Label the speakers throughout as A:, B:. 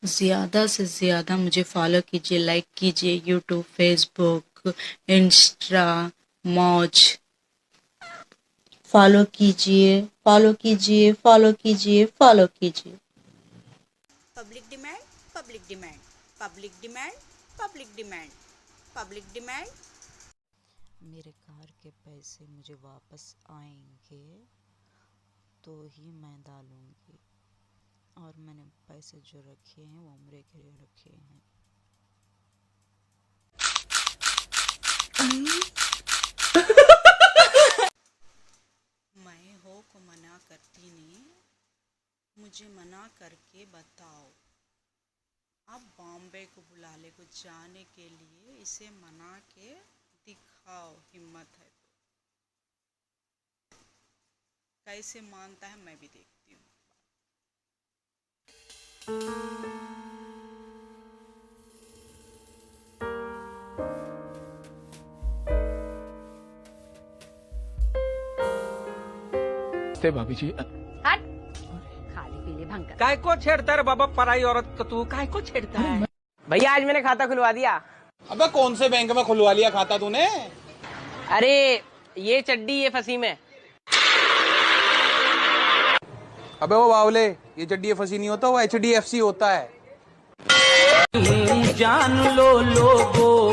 A: ज़्यादा से ज़्यादा मुझे फॉलो कीजिए, लाइक कीजिए, यूट्यूब, फेसबुक, इंस्टा, मौज। फॉलो कीजिए, फॉलो कीजिए, फॉलो कीजिए, फॉलो कीजिए।
B: Public demand, public demand, public demand, public demand, public demand.
C: मेरे कार के पैसे मुझे वापस आएंगे तो ही मैं डालूंगी, और मैंने पैसे जो रखे हैं वो उम्र के लिए रखे हैं। मैं हो को मना करती नहीं, मुझे मना करके बताओ। आप बॉम्बे को बुला ले को जाने के लिए, इसे मना के दिखाओ, हिम्मत है तो। कैसे मानता है मैं भी देखती हूँ।
D: से भाभी जी
E: हट, खाली पीले भंग कर।
F: काय को छेड़ता है रे बाबा पराई औरत को, तू काय को छेड़ता है?
G: भैया आज मैंने खाता खुलवा दिया।
H: अबे कौन से बैंक में खुलवा लिया खाता तूने?
G: अरे ये चड्डी ये फंसी में।
H: अबे वो बावले, ये चड्डी फंसी नहीं होता, वो HDFC होता है।
F: जान लो लोगो,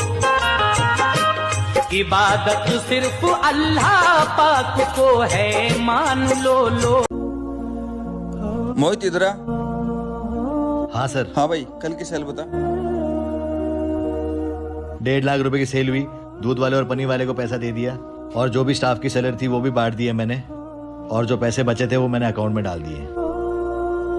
F: इबादत सिर्फ अल्लाह पाक को है, मान लो लो।
H: मोहित इधर आ।
I: हाँ सर।
H: हाँ भाई, कल की सेल बता।
I: 1.5 लाख रुपए की सेल हुई, दूध वाले और पनीर वाले को पैसा दे दिया, और जो भी स्टाफ की सैलरी थी वो भी बांट दिए मैंने, और जो पैसे बचे थे वो मैंने अकाउंट में डाल दिए।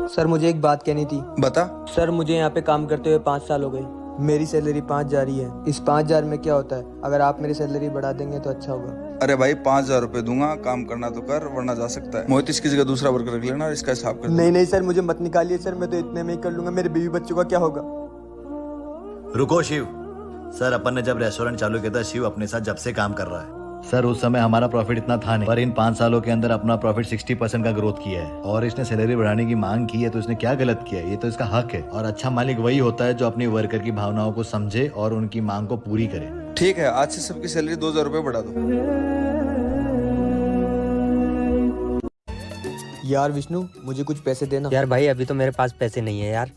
J: सर मुझे एक बात कहनी थी।
H: बता।
J: सर मुझे यहाँ पे काम करते हुए 5 साल हो गए, मेरी सैलरी 5,000 ही है। इस 5,000 में क्या होता है? अगर आप मेरी सैलरी बढ़ा देंगे तो अच्छा होगा।
H: अरे भाई 5,000 रुपए दूंगा, काम करना तो कर वरना जा सकता है। मोहित इसकी जगह दूसरा वर्कर रख लेना और इसका हिसाब कर।
J: नहीं नहीं सर, मुझे मत निकालिए सर, मैं तो इतने में ही कर लूंगा। मेरे बीवी बच्चों का क्या होगा?
I: रुको शिव सर, अपन ने जब रेस्टोरेंट चालू किया था, शिव अपने साथ जब से काम कर रहा है सर, उस समय हमारा प्रॉफिट इतना था नहीं, पर इन 5 सालों के अंदर अपना प्रॉफिट 60% का ग्रोथ किया है, और इसने सैलरी बढ़ाने की मांग की है, तो इसने क्या गलत किया है? ये तो इसका हक है, और अच्छा मालिक वही होता है जो अपनी वर्कर की भावनाओं को समझे और उनकी मांग को पूरी करे।
H: ठीक है, आज से सबकी सैलरी 2,000 रुपए बढ़ा दो।
J: यार विष्णु, मुझे कुछ पैसे देना।
G: यार भाई अभी तो मेरे पास पैसे नहीं है यार।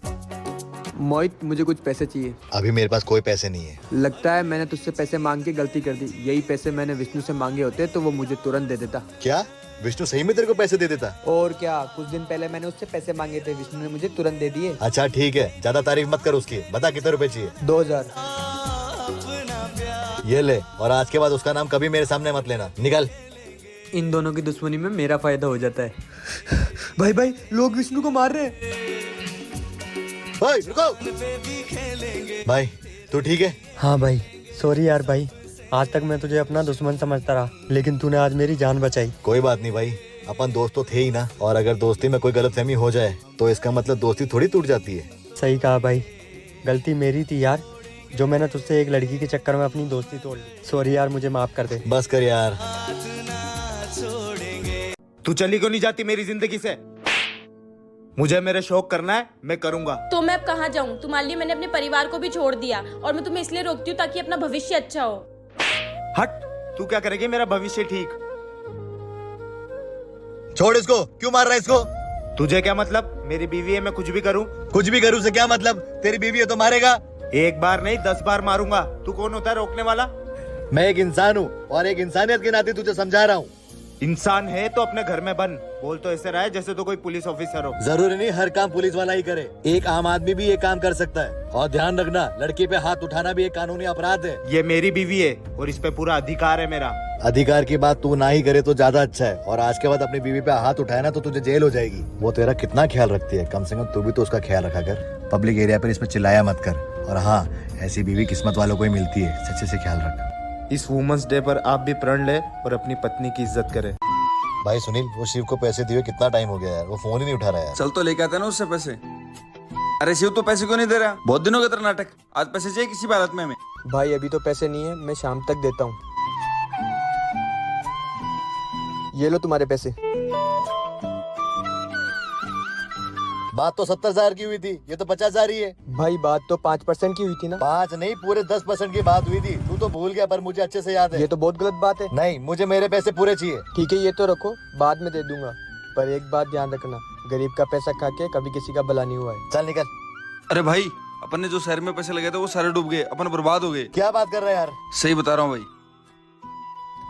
J: मोहित, मुझे कुछ पैसे चाहिए।
I: अभी मेरे पास कोई पैसे नहीं है।
J: लगता है मैंने तुझसे पैसे मांग के गलती कर दी। यही पैसे मैंने विष्णु से मांगे होते तो वो मुझे तुरंत दे देता।
I: क्या विष्णु सही में तेरे को पैसे दे देता?
J: और क्या, कुछ दिन पहले मैंने उससे पैसे मांगे थे, विष्णु ने मुझे तुरंत दे दिए।
I: अच्छा ठीक है, ज्यादा तारीफ मत कर उसकी, बता कितने रुपए चाहिए?
J: 2,000।
I: ये ले, और आज के बाद उसका नाम कभी मेरे सामने मत लेना, निकल।
J: इन दोनों की दुश्मनी में मेरा फायदा हो जाता है। भाई भाई, लोग विष्णु को मार रहे हैं।
I: भाई रुको। भाई तू ठीक है?
J: हाँ भाई, सॉरी यार भाई, आज तक मैं तुझे अपना दुश्मन समझता रहा, लेकिन तूने आज मेरी जान बचाई।
I: कोई बात नहीं भाई, अपन दोस्त तो थे ही ना, और अगर दोस्ती में कोई गलतफहमी हो जाए तो इसका मतलब दोस्ती थोड़ी टूट जाती है।
J: सही कहा भाई, गलती मेरी थी यार, जो मैंने तुझसे एक लड़की के चक्कर में अपनी दोस्ती तोड़ ली। सॉरी यार, मुझे माफ कर दे।
I: बस कर यार।
H: तू चली क्यों नहीं जाती मेरी जिंदगी से? मुझे मेरे शौक करना है, मैं करूंगा।
E: तो मैं अब कहाँ जाऊँ? तुम्हारे लिए मैंने अपने परिवार को भी छोड़ दिया, और मैं तुम्हें इसलिए रोकती हूँ ताकि अपना भविष्य अच्छा हो।
H: हट, तू क्या करेगी मेरा भविष्य ठीक?
I: छोड़ इसको, क्यों मार रहा है इसको?
H: तुझे क्या मतलब? मेरी बीवी है, मैं कुछ भी करूं?
I: कुछ भी करूं से क्या मतलब? तेरी बीवी है तो मारेगा?
H: एक बार नहीं 10 बार मारूंगा। तू कौन होता है रोकने वाला?
I: मैं एक इंसान हूँ, और एक इंसानियत के नाते तुझे समझा रहा हूँ।
H: इंसान है तो अपने घर में बन। बोल तो ऐसे रहा है जैसे तो कोई पुलिस ऑफिसर हो।
I: जरूरी नहीं हर काम पुलिस वाला ही करे, एक आम आदमी भी ये काम कर सकता है। और ध्यान रखना, लड़की पे हाथ उठाना भी एक कानूनी अपराध है।
H: ये मेरी बीवी है और इस पे पूरा अधिकार है मेरा।
I: अधिकार की बात तू ना ही करे तो ज्यादा अच्छा है, और आज के बाद अपनी बीवी पे हाथ उठाए ना तो तुझे जेल हो जाएगी। वो तेरा कितना ख्याल रखती है, कम से कम तू भी तो उसका ख्याल रखा कर। पब्लिक एरिया पर इस पे चिल्लाया मत कर, और हाँ, ऐसी बीवी किस्मत वालों को ही मिलती है, सच्चे से ख्याल रख।
H: इस वुमेन्स डे पर आप भी प्रण ले और अपनी पत्नी की इज्जत करें।
I: भाई सुनील, वो शिव को पैसे दिए कितना टाइम हो गया यार, वो फोन ही नहीं उठा रहा है।
K: चल तो लेके आते ना उससे पैसे। अरे शिव तो पैसे क्यों नहीं दे रहा? बहुत दिनों का तेरा नाटक, आज पैसे चाहिए किसी भी हालत में हमें।
J: भाई अभी तो पैसे नहीं है, मैं शाम तक देता हूँ। ये लो तुम्हारे पैसे।
I: बात तो 70,000 की हुई थी, ये तो 50,000 ही है।
J: भाई बात तो 5% की हुई थी ना।
I: 5 नहीं, पूरे 10% की बात हुई थी। तू तो भूल गया, पर मुझे अच्छे से याद है।
J: ये तो बहुत गलत बात है।
I: नहीं, मुझे मेरे पैसे पूरे चाहिए।
J: ठीक है, ये तो रखो, बाद में दे दूंगा, पर एक बात ध्यान रखना, गरीब का पैसा खा के कभी किसी का भला नहीं हुआ है।
I: चल निकल।
K: अरे भाई, अपन ने जो शहर में पैसे लगाए थे वो सारे डूब गए, अपन बर्बाद हो गए।
I: क्या बात कर रहा है यार?
K: सही बता रहा हूँ भाई।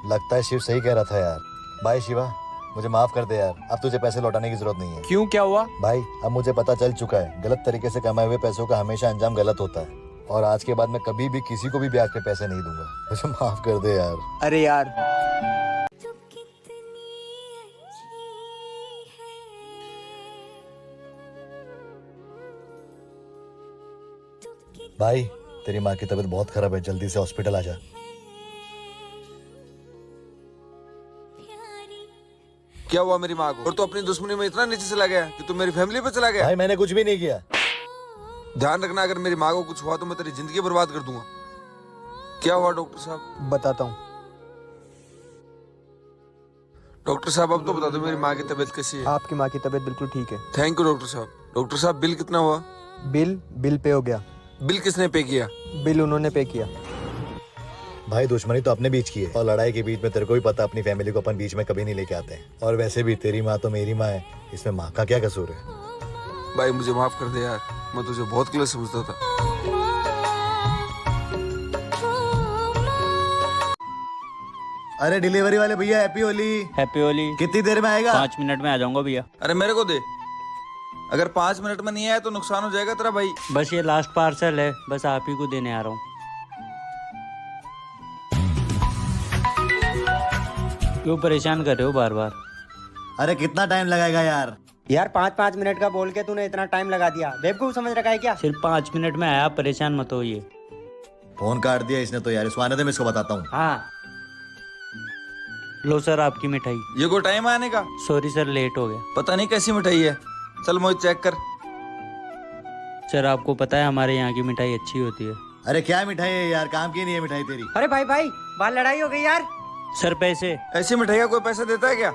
I: लगता है शिव सही कह रहा था यार। भाई शिवा, मुझे माफ कर दे यार, अब तुझे पैसे लौटाने की जरूरत नहीं है।
D: क्यों, क्या हुआ?
I: भाई अब मुझे पता चल चुका है, गलत तरीके से कमाए हुए पैसों का हमेशा अंजाम गलत होता है, और आज के बाद मैं कभी भी किसी को भी ब्याज पे पैसे नहीं दूंगा। मुझे माफ कर दे यार।
J: अरे यार,
I: भाई तेरी माँ की तबीयत बहुत खराब है, जल्दी से हॉस्पिटल आ जा।
K: क्या हुआ मेरी माँ को? और तू अपनी दुश्मनी में इतना नीचे चला गया कि तू मेरी फैमिली पे चला गया।
I: भाई मैंने कुछ भी नहीं किया।
K: ध्यान रखना, अगर मेरी माँ को कुछ हुआ तो मैं तेरी जिंदगी बर्बाद कर दूंगा। क्या हुआ डॉक्टर साहब?
J: बताता हूँ।
K: डॉक्टर साहब अब तो बता दो मेरी माँ की तबीयत कैसी है?
J: आपकी माँ की तबीयत बिल्कुल ठीक है।
K: थैंक यू डॉक्टर साहब। डॉक्टर साहब बिल कितना हुआ?
J: बिल पे हो गया।
K: बिल किसने पे किया?
J: बिल उन्होंने पे किया।
I: भाई दुश्मनी तो अपने बीच की है, और लड़ाई के बीच में तेरे को भी पता, अपनी फैमिली को अपन बीच में कभी नहीं लेके आते हैं। और वैसे भी तेरी माँ तो मेरी माँ है, इसमें माँ का क्या कसूर है?
K: भाई मुझे माफ कर दे यार, मैं तुझे बहुत गलत समझता था।
I: अरे डिलीवरी वाले भैया, हैप्पी होली।
F: हैप्पी होली।
I: कितनी देर में आएगा?
F: 5 मिनट में आ जाऊंगा भैया।
K: अरे मेरे को दे, अगर 5 मिनट में नहीं आया तो नुकसान हो जाएगा तेरा भाई।
F: बस ये लास्ट पार्सल है, बस आप ही को देने आ रहा हूँ। क्यों परेशान कर रहे हो बार बार?
I: अरे कितना टाइम लगाएगा यार?
J: यार 5-5 मिनट का बोल के तूने इतना टाइम लगा दिया, बेवकूफ समझ रखा है क्या?
F: सिर्फ 5 मिनट में आया, परेशान मत होइए।
I: फोन काट दिया इसने तो यार, इसको आने दे, मैं इसको बताता हूँ।
F: हाँ लो सर आपकी मिठाई।
K: ये कोई टाइम आने का?
F: सॉरी सर, लेट हो गया।
K: पता नहीं कैसी मिठाई है, चल मोहित चेक कर।
F: सर आपको पता है हमारे यहाँ की मिठाई अच्छी होती है।
I: अरे क्या मिठाई है यार, काम की नहीं है मिठाई तेरी।
J: अरे भाई बाहर लड़ाई हो गई यार।
F: सर पैसे।
K: ऐसी मिठाई का कोई पैसा देता है क्या?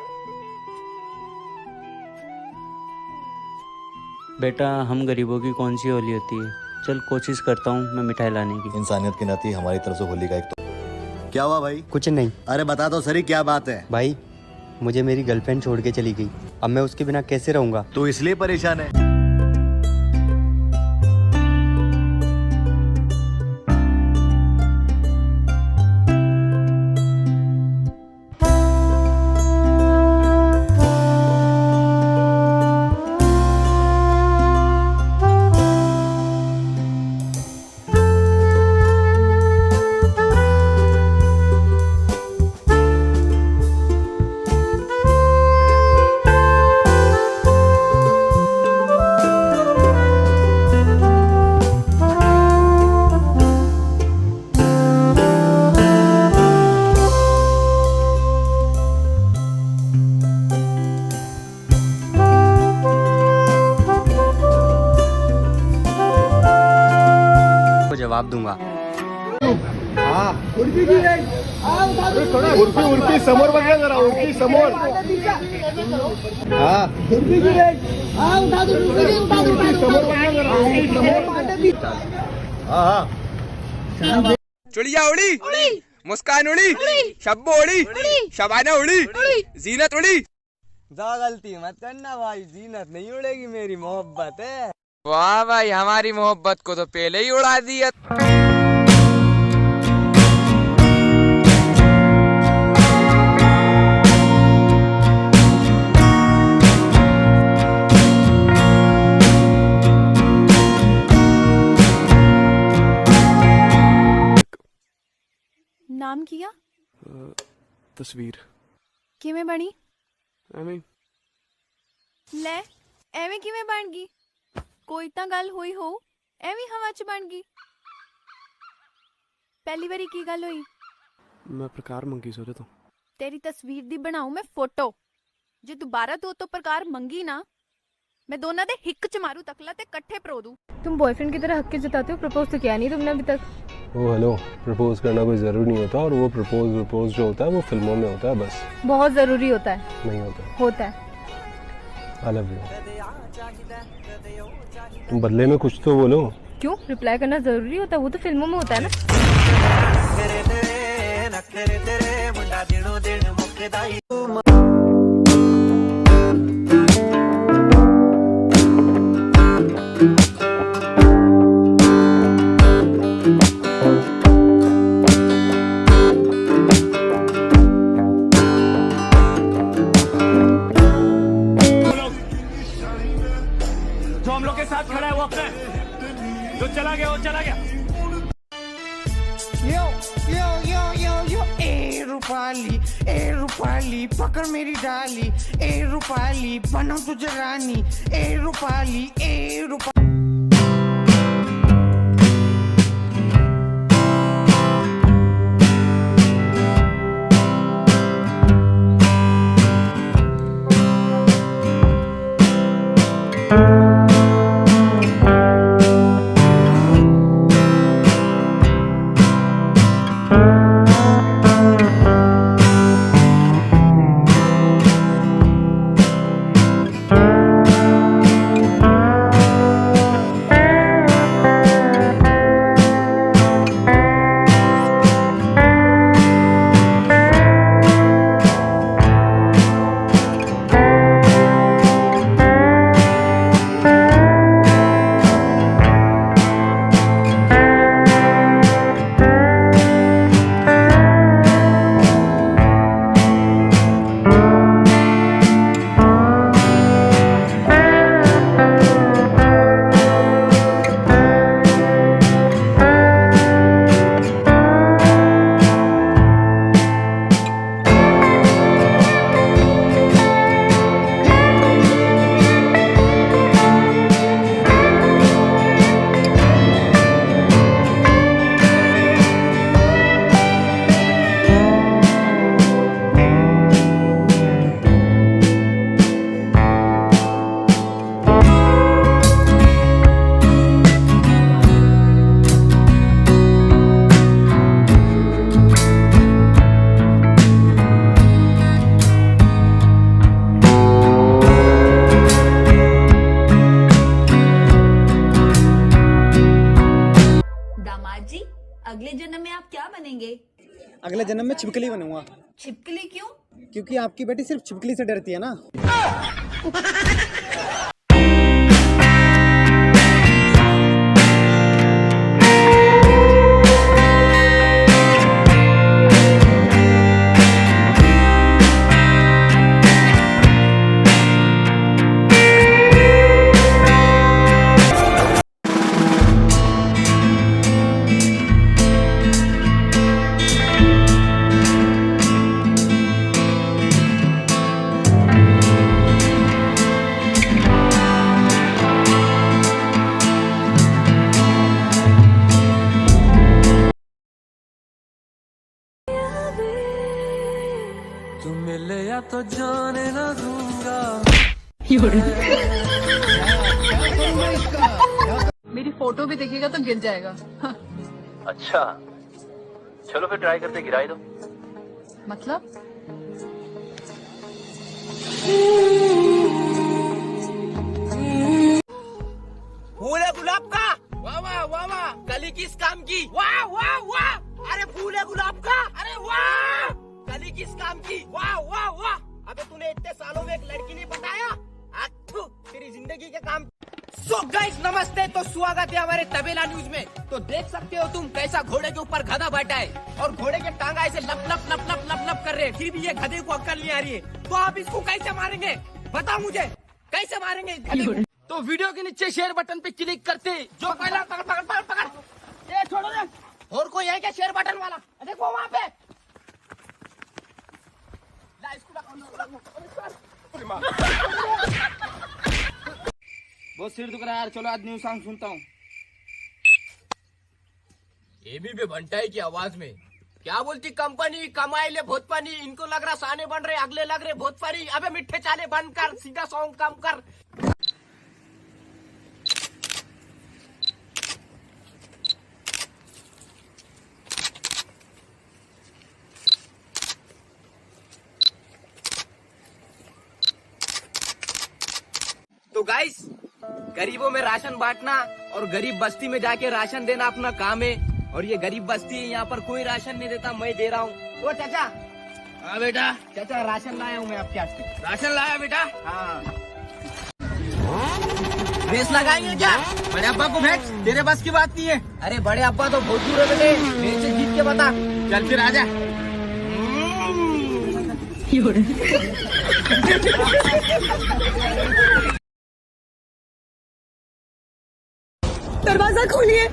F: बेटा हम गरीबों की कौन सी होली होती है। चल कोशिश करता हूँ मैं मिठाई लाने की।
I: इंसानियत की नाती हमारी तरफ से होली का एक तो। क्या हुआ भाई?
J: कुछ नहीं।
I: अरे बता दो सरी, क्या बात है?
J: भाई मुझे मेरी गर्लफ्रेंड छोड़ के चली गई, अब मैं उसके बिना कैसे रहूंगा?
I: तू इसलिए परेशान है?
J: जवाब दूंगा।
D: उर्फी समोर बघा जरा, उर्फी समोर।
L: चुड़िया उड़ी, मुस्कान उड़ी, शब्बो उड़ी, शबाना उड़ी, जीनत उड़ी।
J: जा गलती मत करना भाई, जीनत नहीं उड़ेगी, मेरी मोहब्बत है।
L: वाह भाई, हमारी मोहब्बत को तो पहले ही उड़ा दिया।
E: नाम किया
D: तस्वीर
E: किवें बनी?
D: ਐਵੇਂ
E: ਲੈ ਐਵੇਂ ਕਿਵੇਂ ਬਣ ਗਈ? ਕੋਈ ਤਾਂ ਗੱਲ ਹੋਈ ਹੋ, ਐਵੇਂ ਹਵਾ 'ਚ ਬਣ ਗਈ। ਪਹਿਲੀ ਵਾਰੀ ਕੀ ਗੱਲ ਹੋਈ?
D: ਮੈਂ ਪ੍ਰਕਾਰ ਮੰਗੀ ਸੀ ਉਹਦੇ ਤੋਂ।
E: ਤੇਰੀ ਤਸਵੀਰ ਦੀ ਬਣਾਉ ਮੈਂ ਫੋਟੋ, ਜੇ ਦੁਬਾਰਾ ਤੂੰ ਤੋਂ ਪ੍ਰਕਾਰ ਮੰਗੀ ਨਾ, मैं दोनों दे हिक च मारू तकला ते कट्ठे परो दूं।
M: तुम बॉयफ्रेंड की तरह हक के जताते हो, प्रपोज तो किया नहीं तुमने अभी तक।
D: ओ हेलो, प्रपोज करना कोई ज़रूरी नहीं होता, और वो प्रपोज जो होता है वो फिल्मों में होता है बस।
M: बहुत ज़रूरी होता है।
D: नहीं होता।
M: होता है।
D: I love you. तुम बदले में कुछ तो बोलो।
M: क्यों रिप्लाई करना जरूरी होता है? वो तो फिल्मों में होता है ना।
F: जो हम लोग के साथ खड़ा है वो अपना है, जो चला गया वो चला गया।
N: यो यो यो यो यो ए रूपाली पकड़ मेरी डाली, ए रूपाली बनो तुझे रानी, ए रूपाली ए रूपाली।
O: अगले जन्म में आप क्या बनेंगे?
P: अगले जन्म में छिपकली बनूंगा।
O: छिपकली क्यों?
P: क्योंकि आपकी बेटी सिर्फ छिपकली से डरती है ना।
F: तुम मिले या तो जाने ना दूंगा।
E: मेरी फोटो भी देखिएगा तो गिर जाएगा।
Q: अच्छा चलो फिर ट्राई करते, गिराई दो।
E: मतलब
F: फूल है गुलाब का, वाह वाह वाह वाह, कली किस काम की, वाह वाह वाह, अरे फूल है गुलाब का, अरे वाह, कली किस काम की, वाह वाह वाह। अबे तूने इतने सालों में एक लड़की नहीं बताया, तेरी जिंदगी के काम। सो गाइस नमस्ते, तो स्वागत है हमारे तबेला न्यूज में। तो देख सकते हो तुम कैसा घोड़े के ऊपर गधा बैठा है और घोड़े के टांगा ऐसे लप लप लप लप लप लप कर रहे हैं, फिर भी ये गधे को अक्ल नहीं आ रही है। तो आप इसको कैसे मारेंगे, बताओ मुझे, कैसे मारेंगे इस गधे को? तो वीडियो के नीचे शेयर बटन पे क्लिक करते, जो पहला पकड़ पकड़ पकड़ पकड़, ये छोड़ो दे। और कोई है क्या शेयर बटन वाला? देखो वहाँ पे, बहुत सिर दुख रहा है यार। चलो आज न्यू सॉन्ग सुनता हूँ। एबीपी बंटाई की आवाज में क्या बोलती कंपनी, कमाई ले बहुत पानी, इनको लग रहा साने बन रहे, अगले लग रहे बहुत पानी। अबे मिठ्ठे चाले बंद कर, सीधा सॉन्ग कम कर। गाइस, गरीबों में राशन बांटना और गरीब बस्ती में जाके राशन देना अपना काम है। और ये गरीब बस्ती है, यहाँ पर कोई राशन नहीं देता, मैं दे रहा हूँ। ओ चाचा। हाँ बेटा। चाचा राशन लाया हूँ मैं आपके वास्ते। राशन लाया बेटा? हाँ। रेस लगाएंगे क्या? बड़े अब्बा को भेज, तेरे बस की बात नहीं है। अरे बड़े अब्बा तो बहुत दूर है बेटे, मेरे से जीत के बता। चल फिर आजा।
N: दरवाजा खोलिए।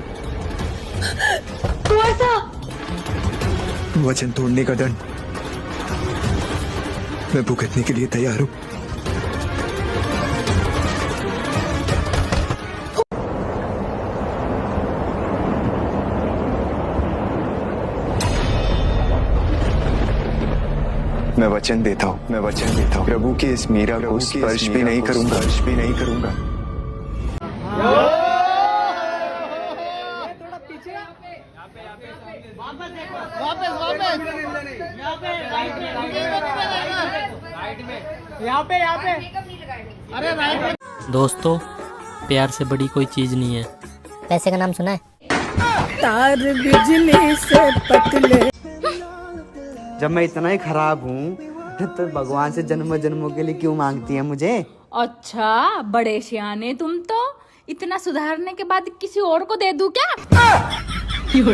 R: वचन तोड़ने का दंड मैं भुगतने के लिए तैयार हूँ। मैं वचन देता हूँ प्रभु की इस मीरा को स्पर्श भी नहीं करूंगा।
S: दोस्तों, प्यार से बड़ी कोई चीज नहीं है।
T: पैसे का नाम सुना है?
N: तार बिजली से पतले।
J: जब मैं इतना ही खराब हूँ तो भगवान से जन्मों जन्मों के लिए क्यों मांगती है मुझे?
U: अच्छा, बड़े सियाने तुम तो। इतना सुधारने के बाद किसी और को दे दूं क्या?
C: हेलो,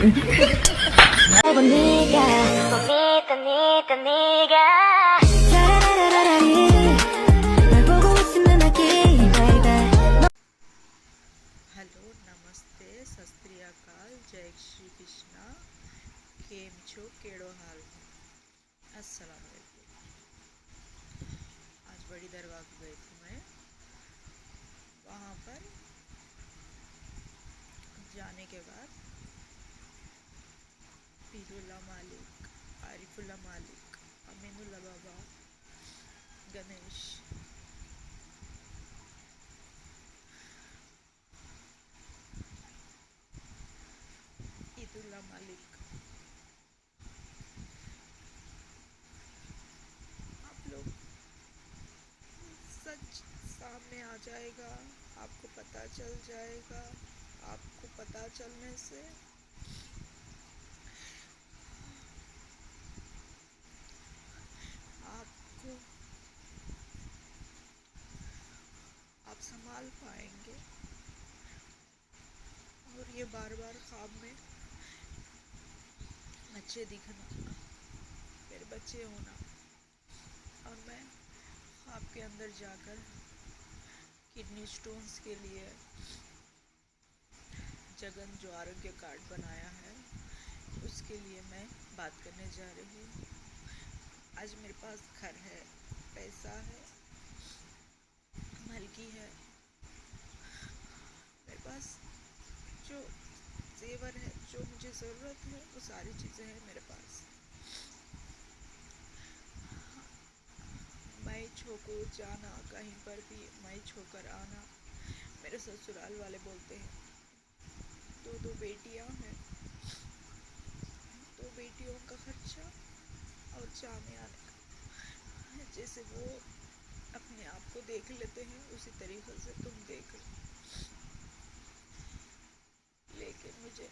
C: नमस्ते, सत श्री अकाल, जय श्री कृष्णा, केम छो, केड़ो हाल, अस्सलाम वालेकुम। आज बड़ी दरगाह को गई थी मैं। वहाँ पर जाने के बाद पीरुल्ला मालिक, आरिफुल्ला मालिक, अमीनुल्ला बाबा, गणेश, ईदुल्ला मालिक, आप लोग सच सामने आ जाएगा, आपको पता चल जाएगा। आपको पता चलने से आपको आप संभाल पाएंगे। और ये बार बार ख्वाब में बच्चे दिखना, मेरे बच्चे होना, और मैं ख्वाब के अंदर जाकर किडनी स्टोन्स के लिए जगन जो आरोग्य कार्ड बनाया है उसके लिए मैं बात करने जा रही हूँ। आज मेरे पास घर है, पैसा है, मलकी है, मेरे पास जो जेवर है, जो मुझे ज़रूरत है, वो सारी चीज़ें हैं मेरे पास। मैं छोको जाना कहीं पर भी, मैं छोकर आना। मेरे ससुराल वाले बोलते हैं दो बेटियां हैं, 2 बेटियों का खर्चा और जाने आने का, जैसे वो अपने आप को देख लेते हैं उसी तरीके से तुम देख लो। लेकिन मुझे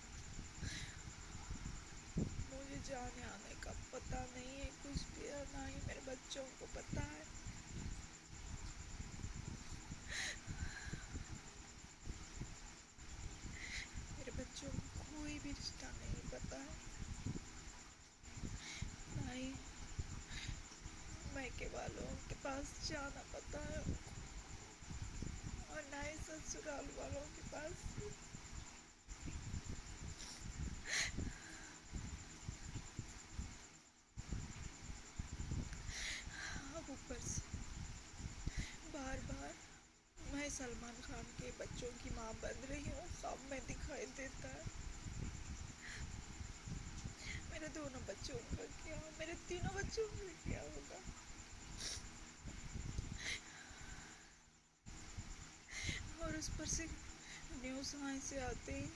C: जाने आने का पता नहीं है कुछ भी, ना ही मेरे बच्चों को पता है। मेरे बच्चों को कोई भी रिश्ता नहीं पता है, ना ही मायके वालों के पास जाना पता है और ना ही ससुराल वालों के पास। ऊपर से बार बार मैं सलमान खान के बच्चों की माँ बन रही हूँ, ख्वाब में दिखाई देता है। मेरे दोनों बच्चों का क्या, मेरे तीनों बच्चों का क्या होगा? और उस पर से न्यूज़ से आते हैं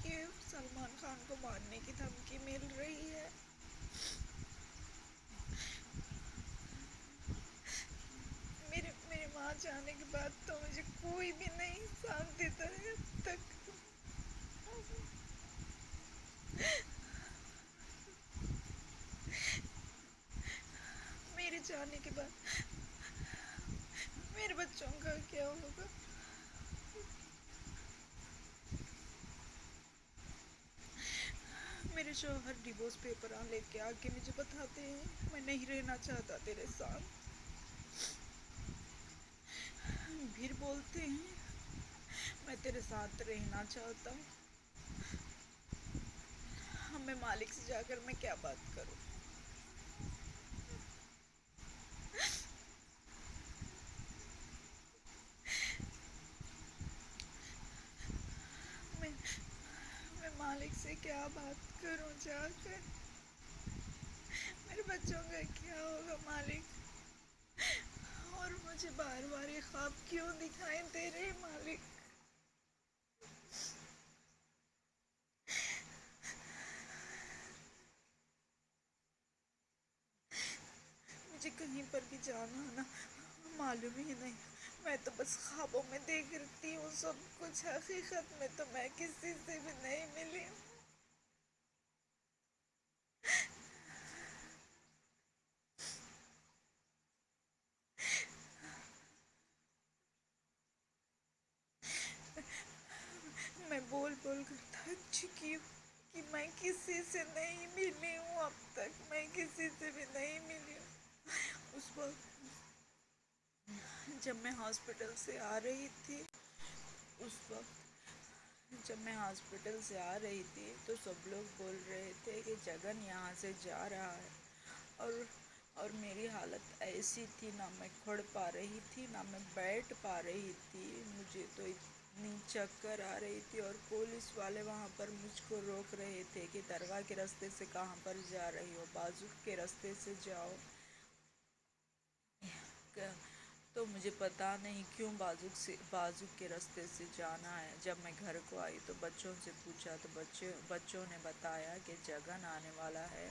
C: कि सलमान खान को मारने की धमकी मिल रही है। मेरे
T: वहाँ जाने के बाद तो मुझे कोई भी नहीं साथ देता है अब तक। मेरे जाने के बाद मेरे बच्चों का क्या होगा? मेरे शौहर डिवोर्स पेपर लेके आके मुझे बताते हैं मैं नहीं रहना चाहता तेरे साथ। फिर बोलते हैं मैं तेरे साथ रहना चाहता हूँ। मैं मालिक से जाकर मैं क्या बात करूँ? मैं मालिक से क्या बात करूं जाकर? मेरे बच्चों का क्या होगा मालिक? और मुझे बार बार ये ख्वाब क्यों दिखाई दे रहे मालिक? मुझे कहीं पर भी जाना आना मालूम ही नहीं। मैं तो बस ख्वाबों में देखती हूँ सब कुछ। हकीकत में तो मैं किसी से भी नहीं मिली हूँ। मैं बोल बोल कर थक चुकी हूँ कि मैं किसी से नहीं मिली हूँ अब तक। मैं किसी से भी नहीं मिली हूँ। उस वक्त जब मैं हॉस्पिटल से आ रही थी तो सब लोग बोल रहे थे कि जगन यहाँ से जा रहा है। और मेरी हालत ऐसी थी, ना मैं खड़ पा रही थी ना मैं बैठ पा रही थी। मुझे तो इतनी चक्कर आ रही थी। और पुलिस वाले वहाँ पर मुझको रोक रहे थे कि दरगाह के रास्ते से कहाँ पर जा रही हो, बाजू के रास्ते से जाओ। तो मुझे पता नहीं क्यों बाजू के रास्ते से जाना है। जब मैं घर को आई तो बच्चों से पूछा तो बच्चों ने बताया कि जगन आने वाला है,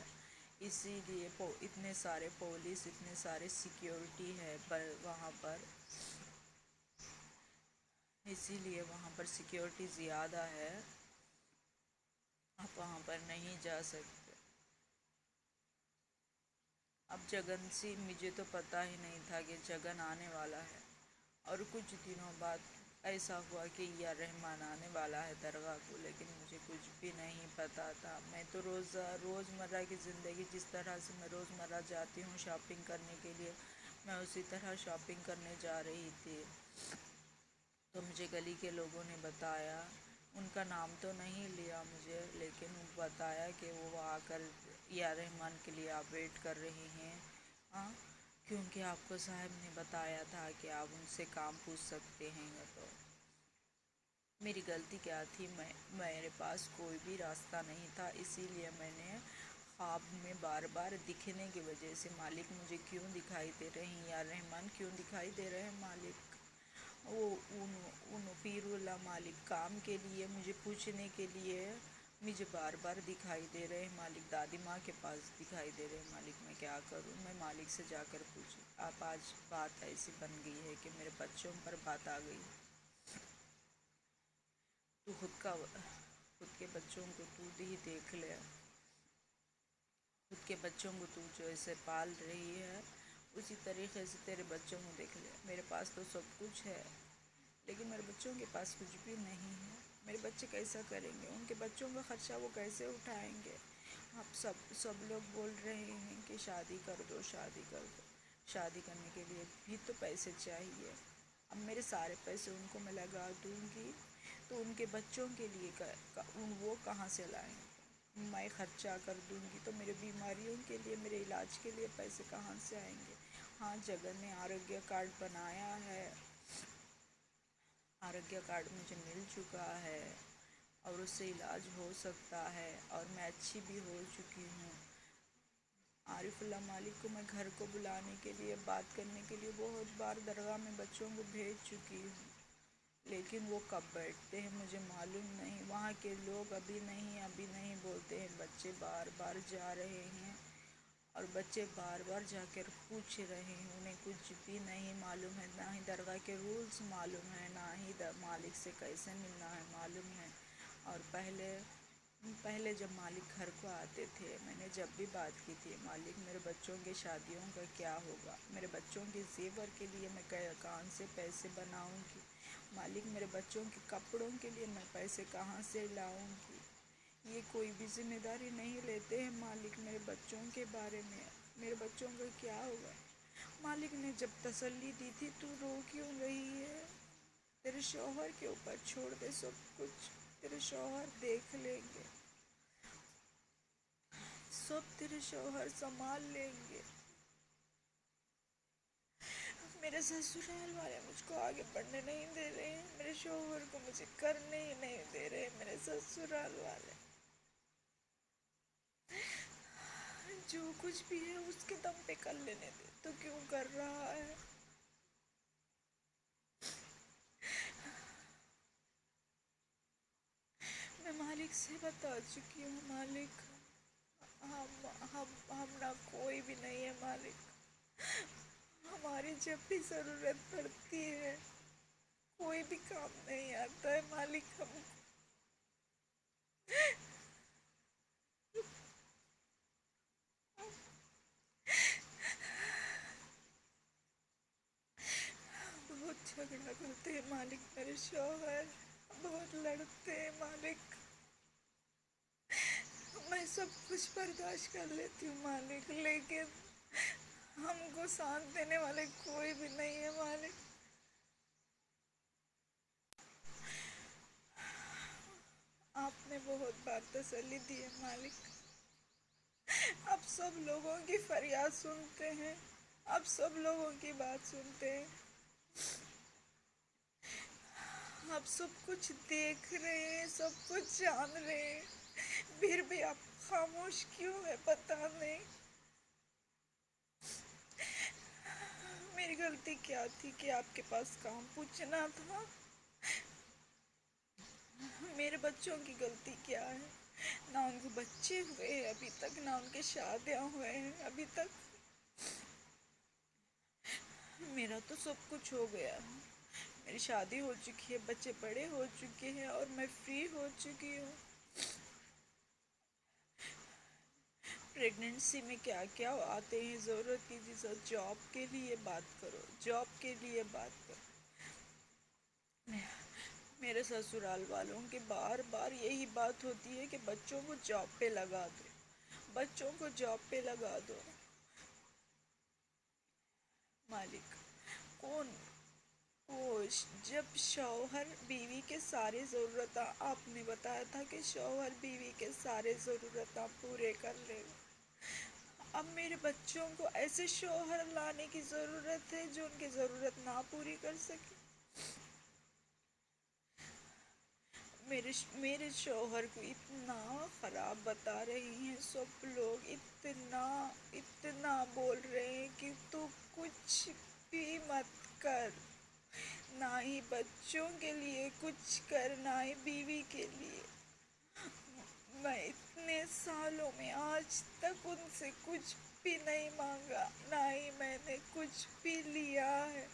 T: इसीलिए इतने सारे पुलिस, इतने सारे सिक्योरिटी है वहाँ पर, इसीलिए वहाँ पर सिक्योरिटी ज़्यादा है, आप वहाँ पर नहीं जा सकते। अब जगन से मुझे तो पता ही नहीं था कि जगन आने वाला है। और कुछ दिनों बाद ऐसा हुआ कि या रहमान आने वाला है दरगाह को, लेकिन मुझे कुछ भी नहीं पता था। मैं तो रोज़मर्रा की ज़िंदगी जिस तरह से मैं रोज़मर्रा जाती हूँ शॉपिंग करने के लिए, मैं उसी तरह शॉपिंग करने जा रही थी। तो मुझे गली के लोगों ने बताया, उनका नाम तो नहीं लिया मुझे, लेकिन बताया कि वो आकर या रहमान के लिए आप वेट कर रही हैं, क्योंकि आपको साहब ने बताया था कि आप उनसे काम पूछ सकते हैं। तो मेरी गलती क्या थी? मेरे पास कोई भी रास्ता नहीं था, इसीलिए मैंने ख्वाब में बार बार दिखने की वजह से मालिक मुझे क्यों दिखाई दे रहे हैं, या रहमान क्यों दिखाई दे रहे हैं मालिक, वो उन पीरुल्लाह मालिक काम के लिए मुझे पूछने के लिए मुझे बार बार दिखाई दे रहे हैं मालिक। दादी माँ के पास दिखाई दे रहे हैं मालिक। मैं क्या करूँ? मैं मालिक से जाकर पूछूँ। आप आज बात ऐसी बन गई है कि मेरे बच्चों पर बात आ गई। तू खुद के बच्चों को तू ही देख ले। खुद के बच्चों को तू जो ऐसे पाल रही है, उसी तरीके से तेरे बच्चों को देख ले। मेरे पास तो सब कुछ है, लेकिन मेरे बच्चों के पास कुछ भी नहीं है। मेरे बच्चे कैसा करेंगे? उनके बच्चों का खर्चा वो कैसे उठाएंगे? आप सब लोग बोल रहे हैं कि शादी कर दो, शादी कर दो। शादी करने के लिए भी तो पैसे चाहिए। अब मेरे सारे पैसे उनको मैं लगा दूंगी तो उनके बच्चों के लिए वो कहाँ से लाएंगे? मैं खर्चा कर दूंगी तो मेरे बीमारियों के लिए, मेरे इलाज के लिए पैसे कहाँ से आएंगे? हाँ, जगन ने आरोग्य कार्ड बनाया है, आरोग्य कार्ड मुझे मिल चुका है और उससे इलाज हो सकता है और मैं अच्छी भी हो चुकी हूँ। आरिफुल्लाह मालिक को मैं घर को बुलाने के लिए, बात करने के लिए बहुत बार दरगाह में बच्चों को भेज चुकी हूँ, लेकिन वो कब बैठते हैं मुझे मालूम नहीं। वहाँ के लोग अभी नहीं बोलते हैं। बच्चे बार बार जा रहे हैं और बच्चे बार बार जाकर पूछ रहे हैं, उन्हें कुछ भी नहीं मालूम है, ना ही दरगाह के रूल्स मालूम है, ना ही मालिक से कैसे मिलना है मालूम है। और पहले जब मालिक घर को आते थे, मैंने जब भी बात की थी, मालिक मेरे बच्चों की शादियों का क्या होगा, मेरे बच्चों के जेवर के लिए मैं कहाँ से पैसे बनाऊंगी, मालिक मेरे बच्चों के कपड़ों के लिए मैं पैसे कहाँ से लाऊंगी। ये कोई भी जिम्मेदारी नहीं लेते हैं मालिक मेरे बच्चों के बारे में, मेरे बच्चों का क्या होगा। मालिक ने जब तसल्ली दी थी, तू रो क्यों रही है, तेरे शौहर के ऊपर छोड़ दे सब कुछ, तेरे शौहर देख लेंगे, सब तेरे शौहर संभाल लेंगे। मेरे ससुराल वाले मुझको आगे बढ़ने नहीं दे रहे हैं, मेरे शौहर को मुझे करने ही नहीं दे रहे मेरे ससुराल वाले। जो कुछ भी है उसके दम पे कर लेने दे, तो क्यों कर रहा है। मैं मालिक से बता चुकी हूँ, मालिक हम ना कोई भी नहीं है मालिक, हमारी जब भी ज़रूरत पड़ती है कोई भी काम नहीं आता है मालिक हमको। बहुत झगड़ा करते हैं मालिक मेरे शौहर, बहुत लड़ते हैं मालिक, मैं सब कुछ बर्दाश्त कर लेती हूँ मालिक, लेकिन हमको साथ देने वाले कोई भी नहीं है मालिक। आपने बहुत बार तसल्ली दी है मालिक, आप सब लोगों की फरियाद सुनते हैं, आप सब लोगों की बात सुनते हैं, आप सब कुछ देख रहे हैं, सब कुछ जान रहे हैं, फिर भी आप खामोश क्यों है पता नहीं। मेरी गलती क्या थी कि आपके पास काम पूछना था, मेरे बच्चों की गलती क्या है, ना उनको बच्चे हुए हैं अभी तक, ना उनके शादियां हुए हैं अभी तक, मेरा तो सब कुछ हो गया, मेरी शादी हो चुकी है, बच्चे बड़े हो चुके हैं और मैं फ्री हो चुकी हूँ। प्रेगनेंसी में क्या क्या आते हैं, ज़रूरत की चीज़, जॉब के लिए बात करो, जॉब के लिए बात करो। मेरे ससुराल वालों के बार बार यही बात होती है कि बच्चों को जॉब पे लगा दो, बच्चों को जॉब पे लगा दो। मालिक कौन वो जब शौहर बीवी के सारे ज़रूरत, आपने बताया था कि शौहर बीवी के सारे ज़रूरत पूरे कर लेगा, अब मेरे बच्चों को ऐसे शौहर लाने की ज़रूरत है जो उनकी ज़रूरत ना पूरी कर सके। मेरे शौहर को इतना ख़राब बता रही हैं सब लोग, इतना बोल रहे हैं कि तू कुछ भी मत कर, ना ही बच्चों के लिए कुछ कर, ना ही बीवी के लिए। मैं इतने सालों में आज तक उनसे कुछ भी नहीं मांगा, ना ही मैंने कुछ भी लिया है।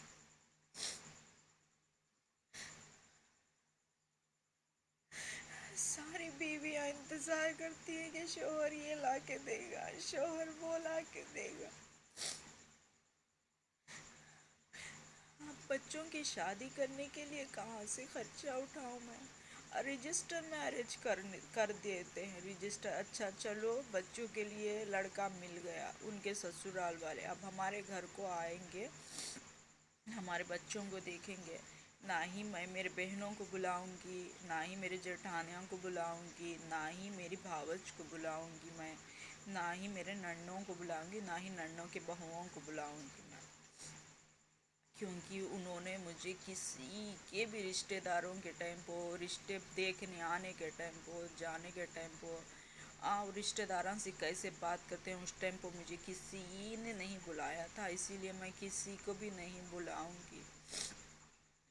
T: सारी बीवियां इंतज़ार करती हैं कि शौहर ये ला के देगा, शौहर वो ला के देगा। बच्चों की शादी करने के लिए कहाँ से खर्चा उठाऊँ मैं, रजिस्टर मैरिज कर देते हैं, रजिस्टर, अच्छा चलो बच्चों के लिए लड़का मिल गया, उनके ससुराल वाले अब हमारे घर को आएंगे, हमारे बच्चों को देखेंगे, ना ही मैं मेरे बहनों को बुलाऊंगी, ना ही मेरे जेठानियों को बुलाऊंगी, ना ही मेरी भावज को बुलाऊंगी मैं, ना ही मेरे नन्नों को बुलाऊंगी, ना ही नन्नों के बहुओं को बुलाऊंगी मैं, क्योंकि उन्होंने मुझे किसी के भी रिश्तेदारों के टाइम पर, रिश्ते देखने आने के टाइम पर, जाने के टाइम पर, रिश्तेदारों से कैसे बात करते हैं उस टाइम पर मुझे किसी ने नहीं बुलाया था, इसीलिए मैं किसी को भी नहीं बुलाऊंगी।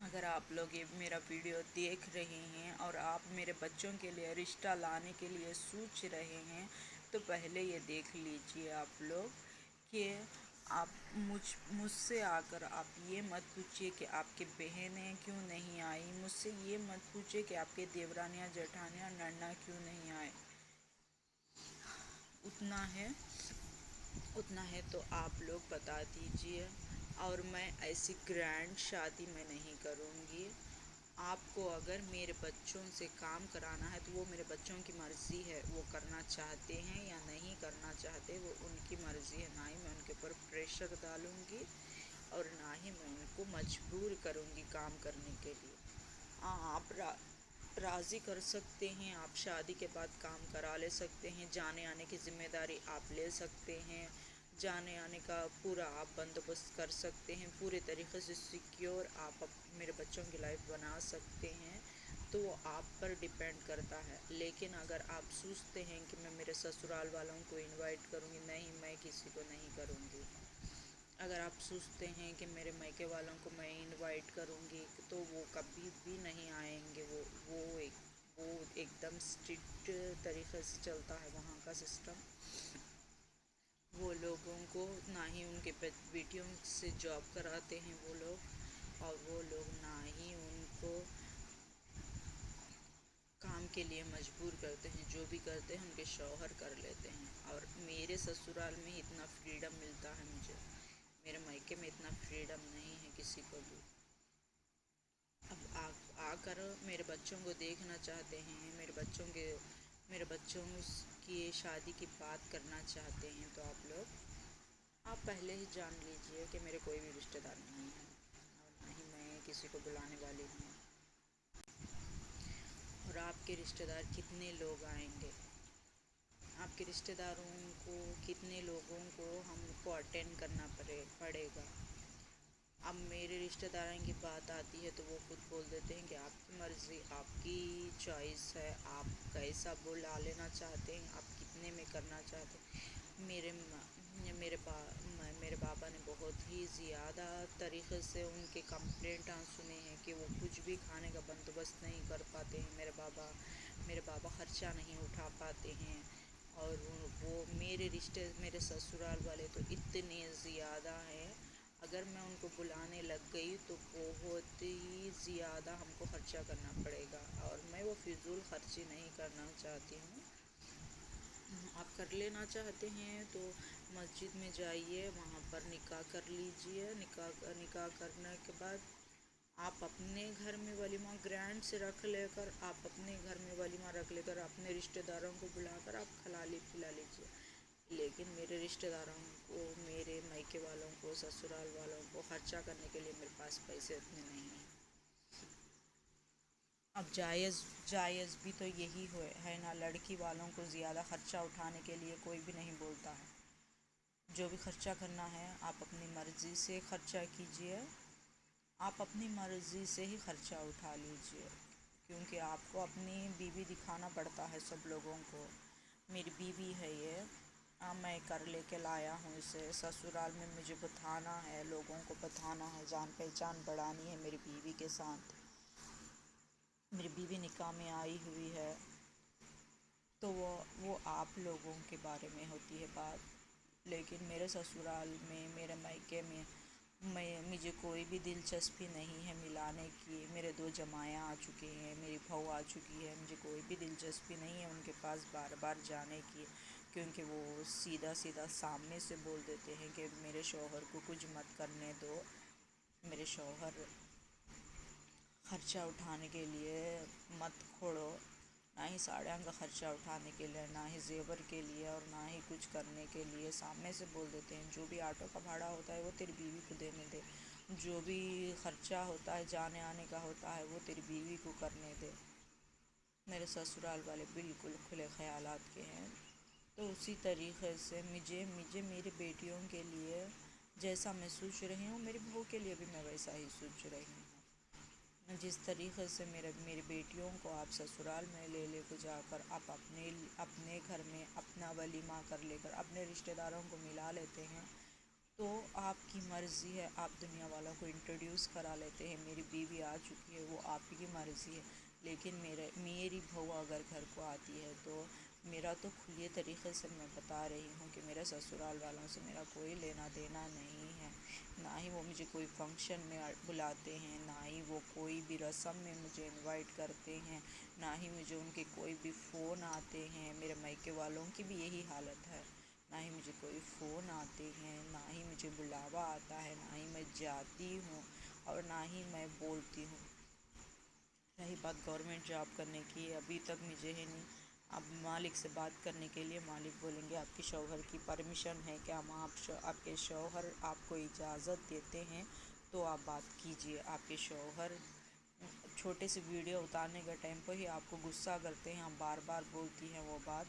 T: अगर आप लोग ये मेरा वीडियो देख रहे हैं और आप मेरे बच्चों के लिए रिश्ता लाने के लिए सोच रहे हैं तो पहले ये देख लीजिए आप लोग کہ آپ مجھ سے آ کر آپ یہ مت پوچھیے کہ آپ کی بہنیں کیوں نہیں آئی، مجھ سے یہ مت پوچھیے کہ آپ کے دیورانیاں جیٹھانیاں نننا کیوں نہیں آئے. اتنا ہے تو آپ لوگ بتا دیجئے. اور میں ایسی گرینڈ شادی میں نہیں کروں گی. آپ کو اگر میرے بچوں سے کام کرانا ہے تو وہ میرے بچوں کی مرضی ہے، وہ کرنا چاہتے ہیں یا نہیں کرنا چاہتے وہ ان کی مرضی ہے. نہ ہی میں ان کے اوپر پریشر ڈالوں گی اور نہ ہی میں ان کو مجبور کروں گی کام کرنے کے لیے. آپ راضی کر سکتے ہیں، آپ شادی کے بعد کام کرا لے سکتے ہیں، جانے آنے کی ذمہ داری آپ لے سکتے ہیں، جانے آنے کا پورا آپ بندوبست کر سکتے ہیں، پورے طریقے سے سیکیور آپ میرے بچوں کی لائف بنا سکتے ہیں، تو وہ آپ پر ڈیپینڈ کرتا ہے. لیکن اگر آپ سوچتے ہیں کہ میں میرے سسرال والوں کو انوائٹ کروں گی، نہیں، میں کسی کو نہیں کروں گی. اگر آپ سوچتے ہیں کہ میرے میکے والوں کو میں انوائٹ کروں گی تو وہ کبھی بھی نہیں آئیں گے. وہ ایک دم اسٹرکٹ طریقے سے چلتا ہے وہاں کا سسٹم. وہ لوگوں کو نہ ہی ان کے بیٹیوں سے جاب کراتے ہیں وہ لوگ، اور وہ لوگ نہ ہی ان کو کام کے لیے مجبور کرتے ہیں. جو بھی کرتے ہیں ان کے شوہر کر لیتے ہیں. اور میرے سسرال میں اتنا فریڈم ملتا ہے مجھے، میرے میکے میں اتنا فریڈم نہیں ہے کسی کو بھی. اب آ کر میرے بچوں کو دیکھنا چاہتے ہیں، میرے بچوں کی شادی کی بات کرنا چاہتے ہیں تو آپ پہلے ہی جان لیجئے کہ میرے کوئی بھی رشتہ دار نہیں ہے اور نہ ہی میں کسی کو بلانے والی ہوں. اور آپ کے رشتہ دار کتنے لوگ آئیں گے، آپ کے رشتہ داروں کو کتنے لوگوں کو ہم کو اٹینڈ کرنا پڑے گا. اب میرے رشتہ داروں کی بات آتی ہے تو وہ خود بول دیتے ہیں کہ آپ کی مرضی، آپ کی چوائس ہے، آپ کیسا بلا لینا چاہتے ہیں، آپ کتنے میں کرنا چاہتے ہیں. میرے بابا نے بہت ہی زیادہ طریقے سے ان کے کمپلینٹ سنے ہیں کہ وہ کچھ بھی کھانے کا بندوبست نہیں کر پاتے ہیں. میرے بابا خرچہ نہیں اٹھا پاتے ہیں. اور وہ میرے سسرال والے تو اتنے زیادہ ہیں، اگر میں ان کو بلانے لگ گئی تو بہت ہی زیادہ ہم کو خرچہ کرنا پڑے گا، اور میں وہ فضول خرچی نہیں کرنا چاہتی ہوں. آپ کر لینا چاہتے ہیں تو مسجد میں جائیے، وہاں پر نکاح کر لیجئے. نکاح کرنے کے بعد آپ اپنے گھر میں ولیمہ گرینڈ سے رکھ لے کر اپنے رشتہ داروں کو بلا کر آپ کھلا پلا لیجئے. لیکن میرے رشتہ داروں کو، میرے میکے والوں کو، سسرال والوں کو خرچہ کرنے کے لیے میرے پاس پیسے اتنے نہیں ہیں. اب جائز بھی تو یہی ہے نا، لڑکی والوں کو زیادہ خرچہ اٹھانے کے لیے کوئی بھی نہیں بولتا ہے. جو بھی خرچہ کرنا ہے آپ اپنی مرضی سے خرچہ کیجئے، آپ اپنی مرضی سے ہی خرچہ اٹھا لیجئے، کیونکہ آپ کو اپنی بیوی دکھانا پڑتا ہے سب لوگوں کو. میری بیوی ہے یہ، میں کر لے کے لایا ہوں اسے. سسرال میں مجھے بتانا ہے، لوگوں کو بتانا ہے، جان پہچان بڑھانی ہے میری بیوی کے ساتھ. میری بیوی نکاح میں آئی ہوئی ہے تو وہ آپ لوگوں کے بارے میں ہوتی ہے بات. لیکن میرے سسرال میں، میرے میکے میں مجھے کوئی بھی دلچسپی نہیں ہے ملانے کی. میرے 2 جمائیاں آ چکی ہیں، میری بہو آ چکی ہے، مجھے کوئی بھی دلچسپی نہیں ہے ان کے پاس بار بار جانے کی، کیونکہ وہ سیدھا سامنے سے بول دیتے ہیں کہ میرے شوہر کو کچھ مت کرنے دو. میرے شوہر خرچہ اٹھانے کے لیے مت کھوڑو، نہ ہی ساڑیاں کا خرچہ اٹھانے کے لیے، نہ ہی زیور کے لیے، اور نہ ہی کچھ کرنے کے لیے. سامنے سے بول دیتے ہیں جو بھی آٹو کا بھاڑا ہوتا ہے وہ تیری بیوی کو دینے دے، جو بھی خرچہ ہوتا ہے جانے آنے کا ہوتا ہے وہ تیری بیوی کو کرنے دے. میرے سسرال والے بالکل کھلے خیالات کے ہیں. تو اسی طریقے سے مجھے میری بیٹیوں کے لیے جیسا میں سوچ رہی ہوں، میری بہو کے لیے بھی میں ویسا ہی سوچ رہی ہوں. جس طریقے سے میری بیٹیوں کو آپ سسرال میں لے کے جا کر آپ اپنے گھر میں اپنا ولیمہ کر لے کر اپنے رشتہ داروں کو ملا لیتے ہیں تو آپ کی مرضی ہے، آپ دنیا والوں کو انٹروڈیوس کرا لیتے ہیں. میری بیوی آ چکی ہے، وہ آپ کی مرضی ہے. لیکن میری بہو اگر گھر کو آتی ہے تو میرا تو کھلے طریقے سے میں بتا رہی ہوں کہ میرے سسرال والوں سے میرا کوئی لینا دینا نہیں ہے، نہ ہی وہ مجھے کوئی فنکشن میں بلاتے ہیں، نہ ہی وہ کوئی بھی رسم میں مجھے انوائٹ کرتے ہیں، نہ ہی مجھے ان کے کوئی بھی فون آتے ہیں۔ میرے میکے والوں کی بھی یہی حالت ہے، نہ ہی مجھے کوئی فون آتے ہیں، نہ ہی مجھے بلاوا آتا ہے، نہ ہی میں جاتی ہوں اور نہ ہی میں بولتی ہوں۔ رہی بات گورنمنٹ جاب کرنے کی، ابھی تک مجھے ہے نہیں۔ اب مالک سے بات کرنے کے لیے مالک بولیں گے آپ کے شوہر کی پرمیشن ہے کہ آپ کے شوہر آپ کو اجازت دیتے ہیں تو آپ بات کیجئے۔ آپ کے شوہر چھوٹے سے ویڈیو اتارنے کے ٹائم پہ ہی آپ کو غصہ کرتے ہیں، آپ بار بار بولتی ہیں وہ بات۔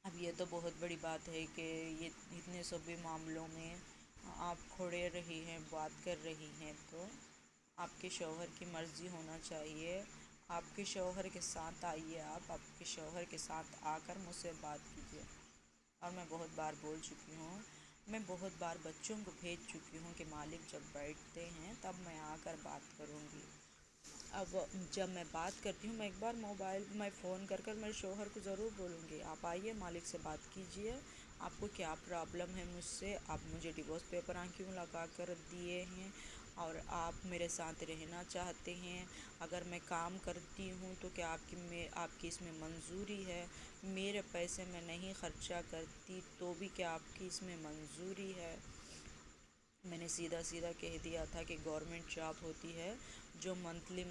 T: اب یہ تو بہت بڑی بات ہے کہ یہ اتنے سبھی معاملوں میں آپ کھڑے رہی ہیں، بات کر رہی ہیں، تو آپ کے شوہر کی مرضی ہونا چاہیے۔ آپ کے شوہر کے ساتھ آئیے، آپ کے شوہر کے ساتھ آ کر مجھ سے بات کیجیے۔ اور میں بہت بار بول چکی ہوں، میں بہت بار بچوں کو بھیج چکی ہوں کہ مالک جب بیٹھتے ہیں تب میں آ کر بات کروں گی۔ اب جب میں بات کرتی ہوں، میں ایک بار موبائل میں فون کر میرے شوہر کو ضرور بولوں گی آپ آئیے مالک سے بات کیجئے، آپ کو کیا پرابلم ہے مجھ سے، آپ مجھے ڈیورس پیپر کیوں لگا کر دیے ہیں، اور آپ میرے ساتھ رہنا چاہتے ہیں، اگر میں کام کرتی ہوں تو کیا آپ کی اس میں منظوری ہے، میرے پیسے میں نہیں خرچہ کرتی تو بھی کیا آپ کی اس میں منظوری ہے۔ میں نے سیدھا کہہ دیا تھا کہ گورنمنٹ جاب ہوتی ہے جو منتھلی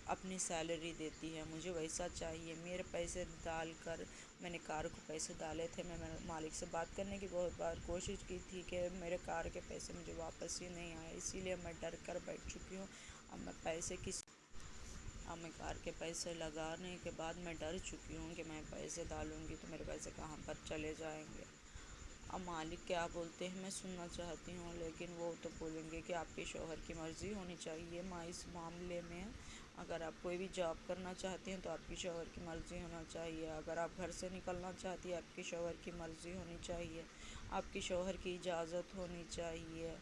T: اپنی سیلری دیتی ہے، مجھے ویسا چاہیے۔ میرے پیسے ڈال کر میں نے کار کو پیسے ڈالے تھے، میں مالک سے بات کرنے کی بہت بار کوشش کی تھی کہ میرے کار کے پیسے مجھے واپس ہی نہیں آئے، اسی لیے میں ڈر کر بیٹھ چکی ہوں۔ اب میں کار کے پیسے لگانے کے بعد میں ڈر چکی ہوں کہ میں پیسے ڈالوں گی تو میرے پیسے کہاں پر چلے جائیں گے۔ اب مالک کیا بولتے ہیں میں سننا چاہتی ہوں، لیکن وہ تو بولیں گے کہ آپ کے شوہر کی مرضی ہونی چاہیے اس معاملے میں۔ اگر آپ کوئی بھی جاب کرنا چاہتے ہیں تو آپ کے شوہر کی مرضی ہونا چاہیے، اگر آپ گھر سے نکلنا چاہتی ہیں آپ کے شوہر کی مرضی ہونی چاہیے، آپ کے شوہر کی اجازت ہونی چاہیے۔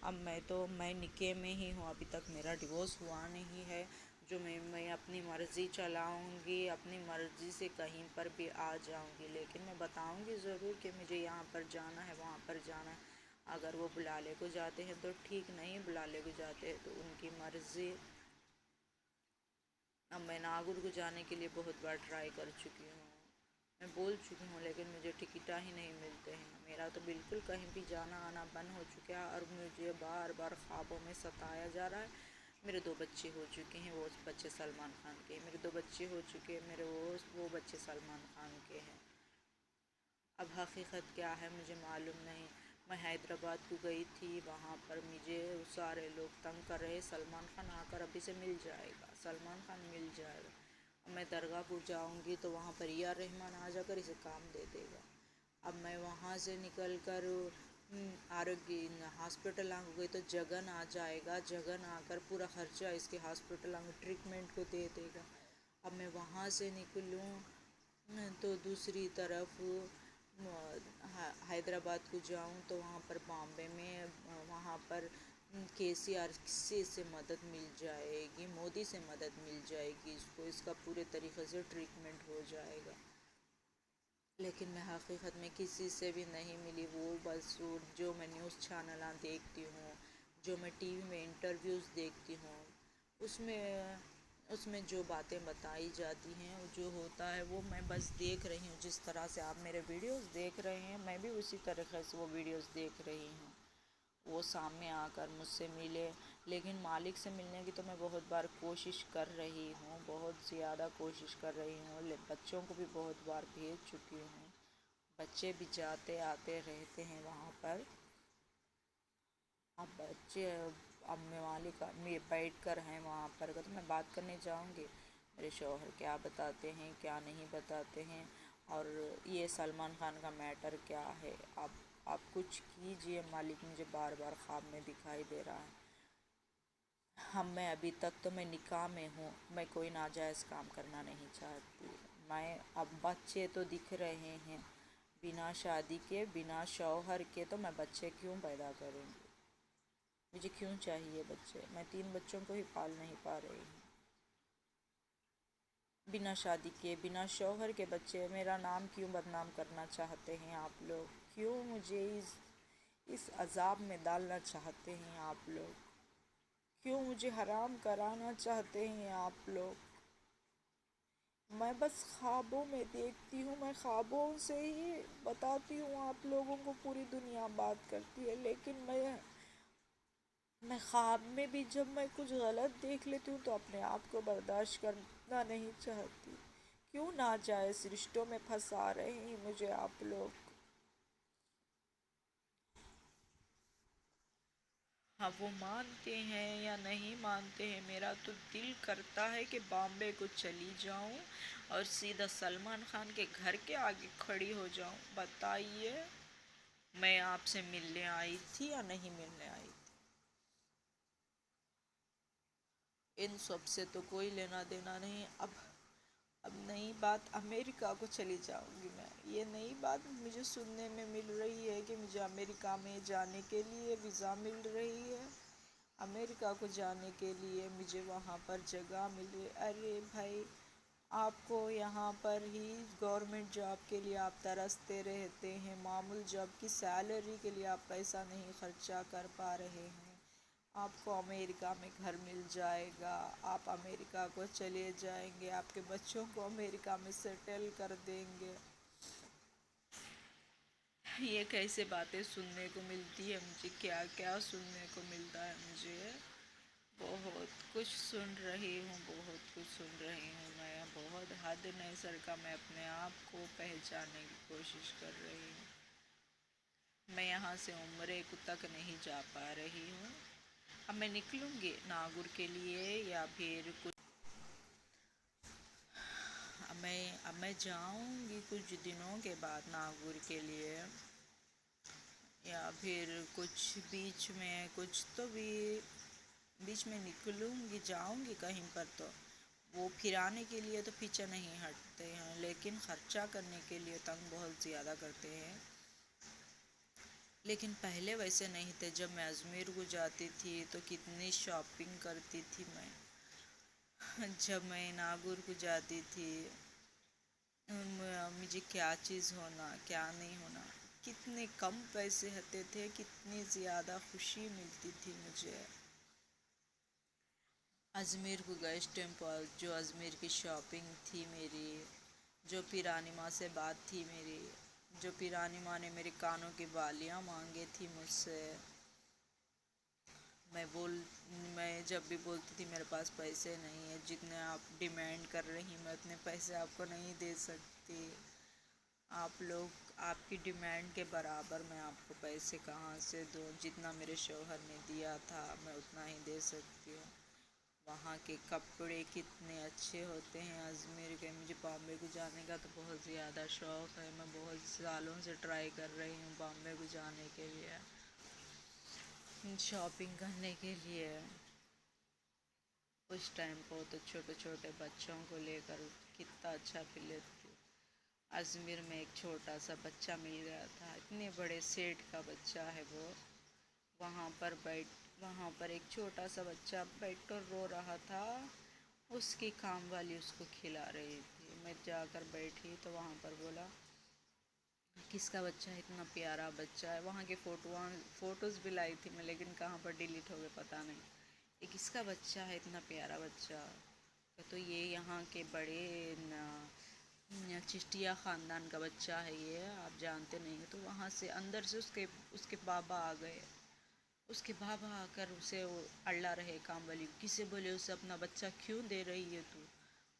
T: اب میں نکاح میں ہی ہوں، ابھی تک میرا ڈیورس ہوا نہیں ہے، جو میں اپنی مرضی چلاؤں گی، اپنی مرضی سے کہیں پر بھی آ جاؤں گی، لیکن میں بتاؤں گی ضرور کہ مجھے یہاں پر جانا ہے، وہاں پر جانا ہے۔ اگر وہ بلالے کو جاتے ہیں تو ٹھیک، نہیں بلالے کو جاتے ہیں تو ان کی مرضی۔ اب میں ناگور کو جانے کے لیے بہت بار ٹرائی کر چکی ہوں، میں بول چکی ہوں، لیکن مجھے ٹکٹاں ہی نہیں ملتے ہیں۔ میرا تو بالکل کہیں بھی جانا آنا بند ہو چکا ہے، اور مجھے بار بار خوابوں میں ستایا جا رہا ہے۔ میرے 2 بچے ہو چکے ہیں، وہ بچے سلمان خان کے ہیں، میرے 2 بچے ہو چکے ہیں، میرے وہ بچے سلمان خان کے ہیں۔ اب حقیقت کیا ہے مجھے معلوم نہیں۔ میں حیدرآباد کو گئی تھی، وہاں پر مجھے سارے لوگ تنگ کر رہے، سلمان خان آ کر ابھی سے مل جائے گا، سلمان خان مل جائے گا۔ میں درگاہ کو جاؤں گی تو وہاں پر اے آر رحمان آ جا کر اسے کام دے دے گا۔ اب میں وہاں سے نکل کر ہاسپٹل آ گئی تو جگن آ جائے گا، جگن آ کر پورا خرچہ اس کے ہاسپٹل ٹریٹمنٹ کو دے دے گا۔ اب میں وہاں سے نکلوں تو دوسری طرف حیدرآباد کو جاؤں تو وہاں پر بامبے میں وہاں پر KCR سے مدد مل جائے گی، مودی سے مدد مل جائے گی، اس کا پورے طریقے سے ٹریٹمنٹ ہو جائے گا، لیکن میں حقیقت میں کسی سے بھی نہیں ملی۔ وہ بس جو میں نیوز چینلاں دیکھتی ہوں، جو میں ٹی وی میں انٹرویوز دیکھتی ہوں، اس میں جو باتیں بتائی جاتی ہیں، جو ہوتا ہے وہ میں بس دیکھ رہی ہوں۔ جس طرح سے آپ میرے ویڈیوز دیکھ رہے ہیں میں بھی اسی طریقے سے وہ ویڈیوز دیکھ رہی ہوں۔ وہ سامنے آ کر مجھ سے ملے، لیکن مالک سے ملنے کی تو میں بہت بار کوشش کر رہی ہوں، بہت زیادہ کوشش کر رہی ہوں، بچوں کو بھی بہت بار بھیج چکی ہوں، بچے بھی جاتے آتے رہتے ہیں وہاں پر۔ اب مالک بیٹھ کر ہیں وہاں پر، تو میں بات کرنے جاؤں گی میرے شوہر کیا بتاتے ہیں کیا نہیں بتاتے ہیں، اور یہ سلمان خان کا میٹر کیا ہے، آپ کچھ کیجئے، مالک مجھے بار بار خواب میں دکھائی دے رہا ہے۔ میں ابھی تک تو میں نکاح میں ہوں، میں کوئی ناجائز کام کرنا نہیں چاہتی۔ اب بچے تو دکھ رہے ہیں، بنا شادی کے، بنا شوہر کے تو میں بچے کیوں پیدا کروں گی، مجھے کیوں چاہیے بچے، میں 3 بچوں کو ہی پال نہیں پا رہی ہوں۔ बिना शादी किए, बिना शौहर के बच्चे, मेरा नाम क्यों बदनाम करना चाहते हैं आप लोग? क्यों मुझे इस अजाब में डालना चाहते हैं आप लोग? क्यों मुझे हराम कराना चाहते हैं आप लोग? मैं बस ख्वाबों में देखती हूँ, मैं ख्वाबों से ही बताती हूँ आप लोगों को, पूरी दुनिया बात करती है, लेकिन मैं ख्वाब में भी जब मैं कुछ गलत देख लेती हूँ तो अपने आप को बर्दाश्त करना नहीं चाहती। क्यों नाजायज़ रिश्तों में फंसा रहे हैं मुझे आप लोग? हाँ, वो मानते हैं या नहीं मानते हैं, मेरा तो दिल करता है कि बॉम्बे को चली जाऊं और सीधा सलमान खान के घर के आगे खड़ी हो जाऊं। बताइए, मैं आपसे मिलने आई थी या नहीं मिलने आई थी? इन सब से तो कोई लेना देना नहीं। अब नई बात, अमेरिका को चली जाऊंगी मैं। ये नई बात मुझे सुनने में मिल रही है कि मुझे अमेरिका में जाने के लिए वीज़ा मिल रही है। अमेरिका को जाने के लिए मुझे वहाँ पर जगह मिल रही। अरे भाई, आपको यहाँ पर ही गवर्नमेंट जॉब के लिए आप तरसते रहते हैं, मामूल जॉब की सैलरी के लिए आप पैसा नहीं खर्चा कर पा रहे हैं। आपको अमेरिका में घर मिल जाएगा, आप अमेरिका को चले जाएंगे, आपके बच्चों को अमेरिका में सेटल कर देंगे। ये कैसे बातें सुनने को मिलती है मुझे? क्या क्या सुनने को मिलता है मुझे? बहुत कुछ सुन रही हूँ, बहुत कुछ सुन रही हूँ मैं। बहुत हद नहीं सर का, मैं अपने आप को पहचानने की कोशिश कर रही हूँ। मैं यहाँ से उम्रे तक नहीं जा पा रही हूँ। अब मैं निकलूँगी नागुर के लिए या फिर कुछ, अब मैं जाऊँगी कुछ दिनों के बाद नागुर के लिए, या फिर कुछ बीच में कुछ तो भी बीच में निकलूँगी, जाऊँगी कहीं पर। तो वो फिर आने के लिए तो पीछे नहीं हटते हैं, लेकिन ख़र्चा करने के लिए तंग बहुत ज़्यादा करते हैं। लेकिन पहले वैसे नहीं थे। जब मैं अजमेर को जाती थी तो कितनी शॉपिंग करती थी मैं। जब मैं नागौर को जाती थी, मुझे क्या चीज़ होना क्या नहीं होना, कितने कम पैसे होते थे, कितनी ज़्यादा खुशी मिलती थी मुझे। अजमेर को गए टेम्पल, जो अजमेर की शॉपिंग थी मेरी, जो पीरानी माँ से बात थी मेरी, जो पीरानी माँ ने मेरे कानों की बालियाँ मांगे थी मुझसे। मैं जब भी बोलती थी मेरे पास पैसे नहीं है, जितने आप डिमांड कर रही मैं उतने पैसे आपको नहीं दे सकती। आप लोग, आपकी डिमांड के बराबर मैं आपको पैसे कहाँ से दूँ? जितना मेरे शौहर ने दिया था मैं उतना ही दे सकती हूँ। वहाँ के कपड़े कितने अच्छे होते हैं अजमेर के। मुझे बॉम्बे को जाने का तो बहुत ज़्यादा शौक़ है। मैं बहुत सालों से ट्राई कर रही हूँ बॉम्बे को जाने के लिए, शॉपिंग करने के लिए। उस टाइम पर तो छोटे छोटे बच्चों को लेकर कितना अच्छा फील लेती। अजमेर में एक छोटा सा बच्चा मिल गया था, इतने बड़े सेठ का बच्चा है वो। वहाँ पर एक छोटा सा बच्चा बैठ कर रो रहा था, उसकी काम वाली उसको खिला रही थी। मैं जाकर बैठी तो वहाँ पर बोला, किसका बच्चा है? इतना प्यारा बच्चा है। वहाँ के फ़ोटोज़ भी लाई थी मैं, लेकिन कहाँ पर डिलीट हो गए पता नहीं। ये किसका बच्चा है इतना प्यारा बच्चा? तो ये यहाँ के बड़े चिश्तिया ख़ानदान का बच्चा है ये, आप जानते नहीं। तो वहाँ से अंदर से उसके बाबा आ गए। उसके बाबा आकर उसे अल्ला रहे काम वाली, किसे बोले उसे अपना बच्चा क्यों दे रही है तू?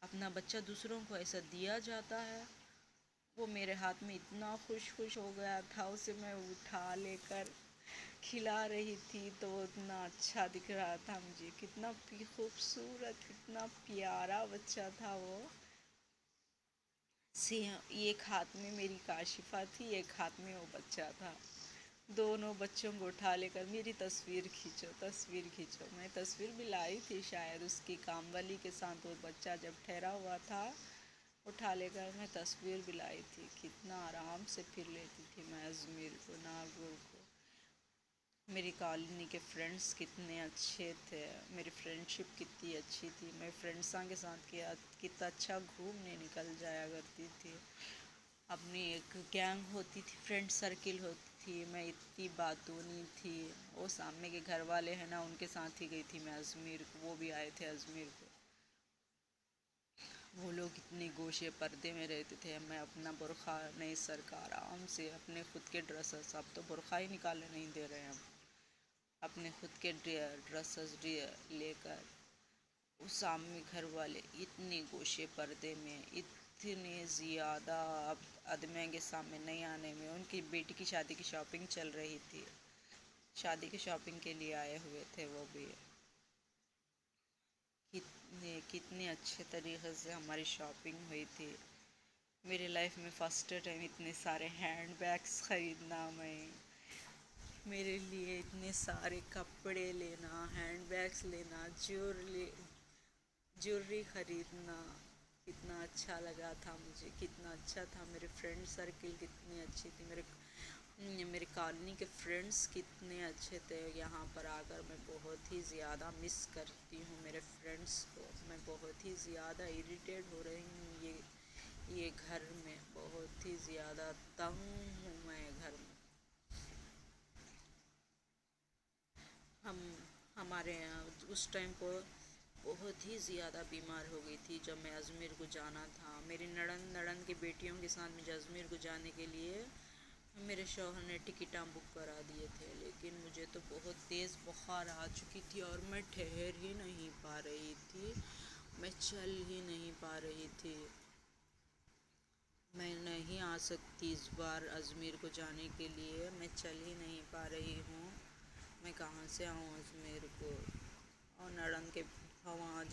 T: अपना बच्चा दूसरों को ऐसा दिया जाता है? वो मेरे हाथ में इतना खुश हो गया था, उसे मैं उठा लेकर खिला रही थी तो इतना अच्छा दिख रहा था मुझे। कितना खूबसूरत, कितना प्यारा बच्चा था वो। एक हाथ में मेरी काशिफा थी, एक हाथ में वो बच्चा था। दोनों बच्चों को उठा लेकर मेरी तस्वीर खींचो। मैं तस्वीर भी लाई थी शायद उसकी कामवाली के साथ। वो बच्चा जब ठहरा हुआ था, उठा लेकर मैं तस्वीर भी लाई थी। कितना आराम से फिर लेती थी मैं अजमेर को, नागौर को।
C: میری کالونی کے فرینڈس کتنے اچھے تھے، میری فرینڈشپ کتنی اچھی تھی، میں فرینڈساں کے ساتھ کتنا اچھا گھومنے نکل جایا کرتی تھی، اپنی ایک گینگ ہوتی تھی، فرینڈ سرکل ہوتی تھی، میں اتنی باتونی تھی، وہ سامنے کے گھر والے ہیں نا ان کے ساتھ ہی گئی تھی میں اجمیر کو، وہ بھی آئے تھے اجمیر کو، وہ لوگ اتنے گوشے پردے میں رہتے تھے، میں اپنا برقع نہیں سر کا آرام سے اپنے خود کے ڈریسز، اب تو برقع ہی نکالنے نہیں دے رہے ہیں، اپنے خود کے ڈریسز لے کر، اس سامنے گھر والے اتنے گوشے پردے میں، اتنے زیادہ اب آدمیوں کے سامنے نہیں آنے میں، ان کی بیٹی کی شادی کی شاپنگ چل رہی تھی، شادی کی شاپنگ کے لیے آئے ہوئے تھے وہ بھی، کتنے اچھے طریقے سے ہماری شاپنگ ہوئی تھی، میرے لائف میں فرسٹ ٹائم اتنے سارے ہینڈ بیگس خریدنا، میں میرے لیے اتنے سارے کپڑے لینا، ہینڈ بیگس لینا، جویلری خریدنا، کتنا اچھا لگا تھا مجھے، کتنا اچھا تھا، میرے فرینڈ سرکل کتنی اچھی تھی، میرے کالونی کے فرینڈس کتنے اچھے تھے، یہاں پر آ کر میں بہت ہی زیادہ مس کرتی ہوں میرے فرینڈس کو، میں بہت ہی زیادہ اریٹیٹ ہو رہی ہوں یہ گھر میں، بہت ہی زیادہ تنگ ہوں میں گھر میں، ہمارے یہاں اس ٹائم کو بہت ہی زیادہ بیمار ہو گئی تھی جب میں اجمیر کو جانا تھا، میری نڑند کی بیٹیوں کے ساتھ مجھے اجمیر کو جانے کے لیے میرے شوہر نے ٹکٹاں بک کرا دیے تھے، لیکن مجھے تو بہت تیز بخار آ چکی تھی اور میں ٹھہر ہی نہیں پا رہی تھی، میں چل ہی نہیں پا رہی تھی، میں نہیں آ سکتی اس بار اجمیر کو جانے کے لیے، میں چل ہی نہیں پا رہی ہوں، میں کہاں سے آؤں اجمیر کو، اور نڑند کے بھاواں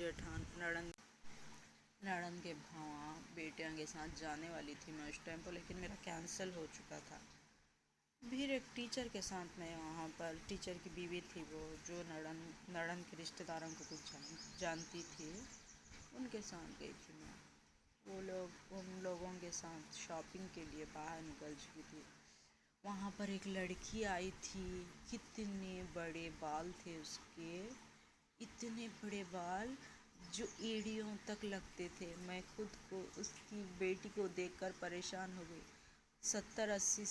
C: بیٹیاں کے ساتھ جانے والی تھی میں اس ٹائم پر، لیکن میرا کینسل ہو چکا تھا، پھر ایک ٹیچر کے ساتھ میں وہاں پر، ٹیچر کی بیوی تھی وہ، جو نڑند کے رشتہ داروں کو کچھ جانتی تھی، ان کے ساتھ گئی تھی میں، ان لوگوں کے ساتھ شاپنگ کے لیے باہر نکل چکی تھی، وہاں پر ایک لڑکی آئی تھی، کتنے بڑے بال تھے اس کے، اتنے بڑے بال جو ایڑیوں تک لگتے تھے، میں خود کو اس کی بیٹی کو دیکھ کر پریشان ہو گئی، 70-80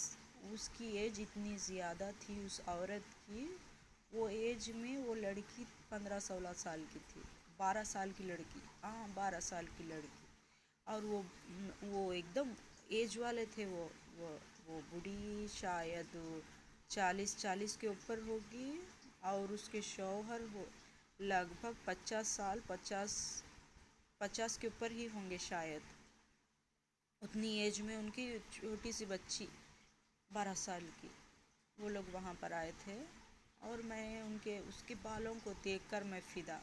C: اس کی ایج اتنی زیادہ تھی اس عورت کی، وہ ایج میں وہ لڑکی 15-16 سال کی تھی، 12 سال کی لڑکی، 12 سال کی لڑکی، اور وہ ایک دم ایج والے تھے، وہ بوڑھی شاید 40 کے اوپر ہوگی، اور اس کے شوہر لگ بھگ 50 سال، 50 کے اوپر ہی ہوں گے شاید، اتنی ایج میں ان کی چھوٹی سی بچی 12 سال کی، وہ لوگ وہاں پر آئے تھے، اور میں اس کے بالوں کو دیکھ کر میں فدا،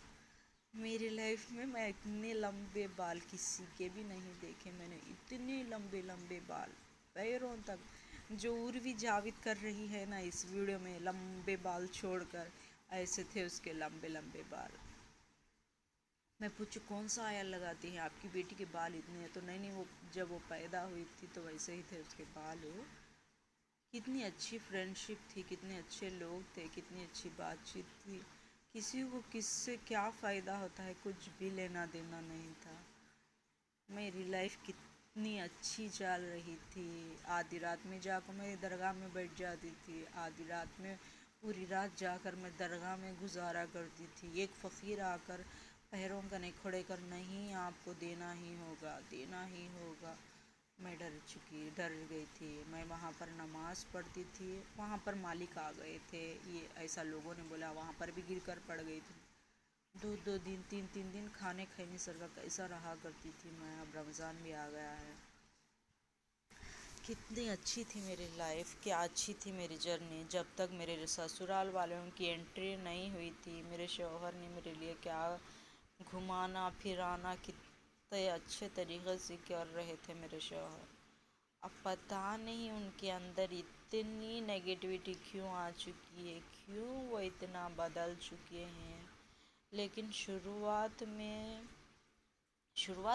C: میری لائف میں اتنے لمبے بال کسی کے بھی نہیں دیکھے، میں نے اتنے لمبے لمبے بال پیروں تک، جو عروی جاوید کر رہی ہے نا اس ویڈیو میں لمبے بال چھوڑ کر، ایسے تھے اس کے لمبے لمبے بال، میں پوچھوں کون سا آئل لگاتی ہیں آپ کی بیٹی کے بال اتنے ہیں، تو نہیں وہ جب وہ پیدا ہوئی تھی تو ویسے ہی تھے اس کے بال، کتنی اچھی فرینڈشپ تھی، کتنے اچھے لوگ تھے، کتنی اچھی بات چیت تھی، کسی کو کس سے کیا فائدہ ہوتا ہے کچھ بھی لینا دینا نہیں تھا، میری لائف کتنی اچھی چل رہی تھی، آدھی رات میں جا کر میں درگاہ میں بیٹھ جاتی تھی، آدھی رات میں پوری رات جا کر میں درگاہ میں گزارا کرتی تھی، ایک فقیر آ کر پیروں کا نہیں کھڑے کر، نہیں آپ کو دینا ہی ہوگا، دینا ہی ہوگا، میں ڈر گئی تھی، میں وہاں پر نماز پڑھتی تھی، وہاں پر مالک آ گئے تھے، یہ ایسا لوگوں نے بولا، وہاں پر بھی گر کر پڑ گئی تھی، 2 دن 3 دن کھانے کھانے سر کا کیسا رہا کرتی تھی میں، اب رمضان بھی آ گیا ہے، کتنی اچھی تھی میری لائف، کیا اچھی تھی میری جرنی، جب تک میرے سسرال والوں کی انٹری نہیں ہوئی تھی، میرے شوہر نے میرے لیے کیا گھمانا پھرانا کتنے اچھے طریقے سے کر رہے تھے میرے شوہر، اب پتہ نہیں ان کے اندر اتنی نیگیٹیوٹی کیوں آ چکی ہے، کیوں وہ اتنا بدل چکے ہیں، لیکن شروعات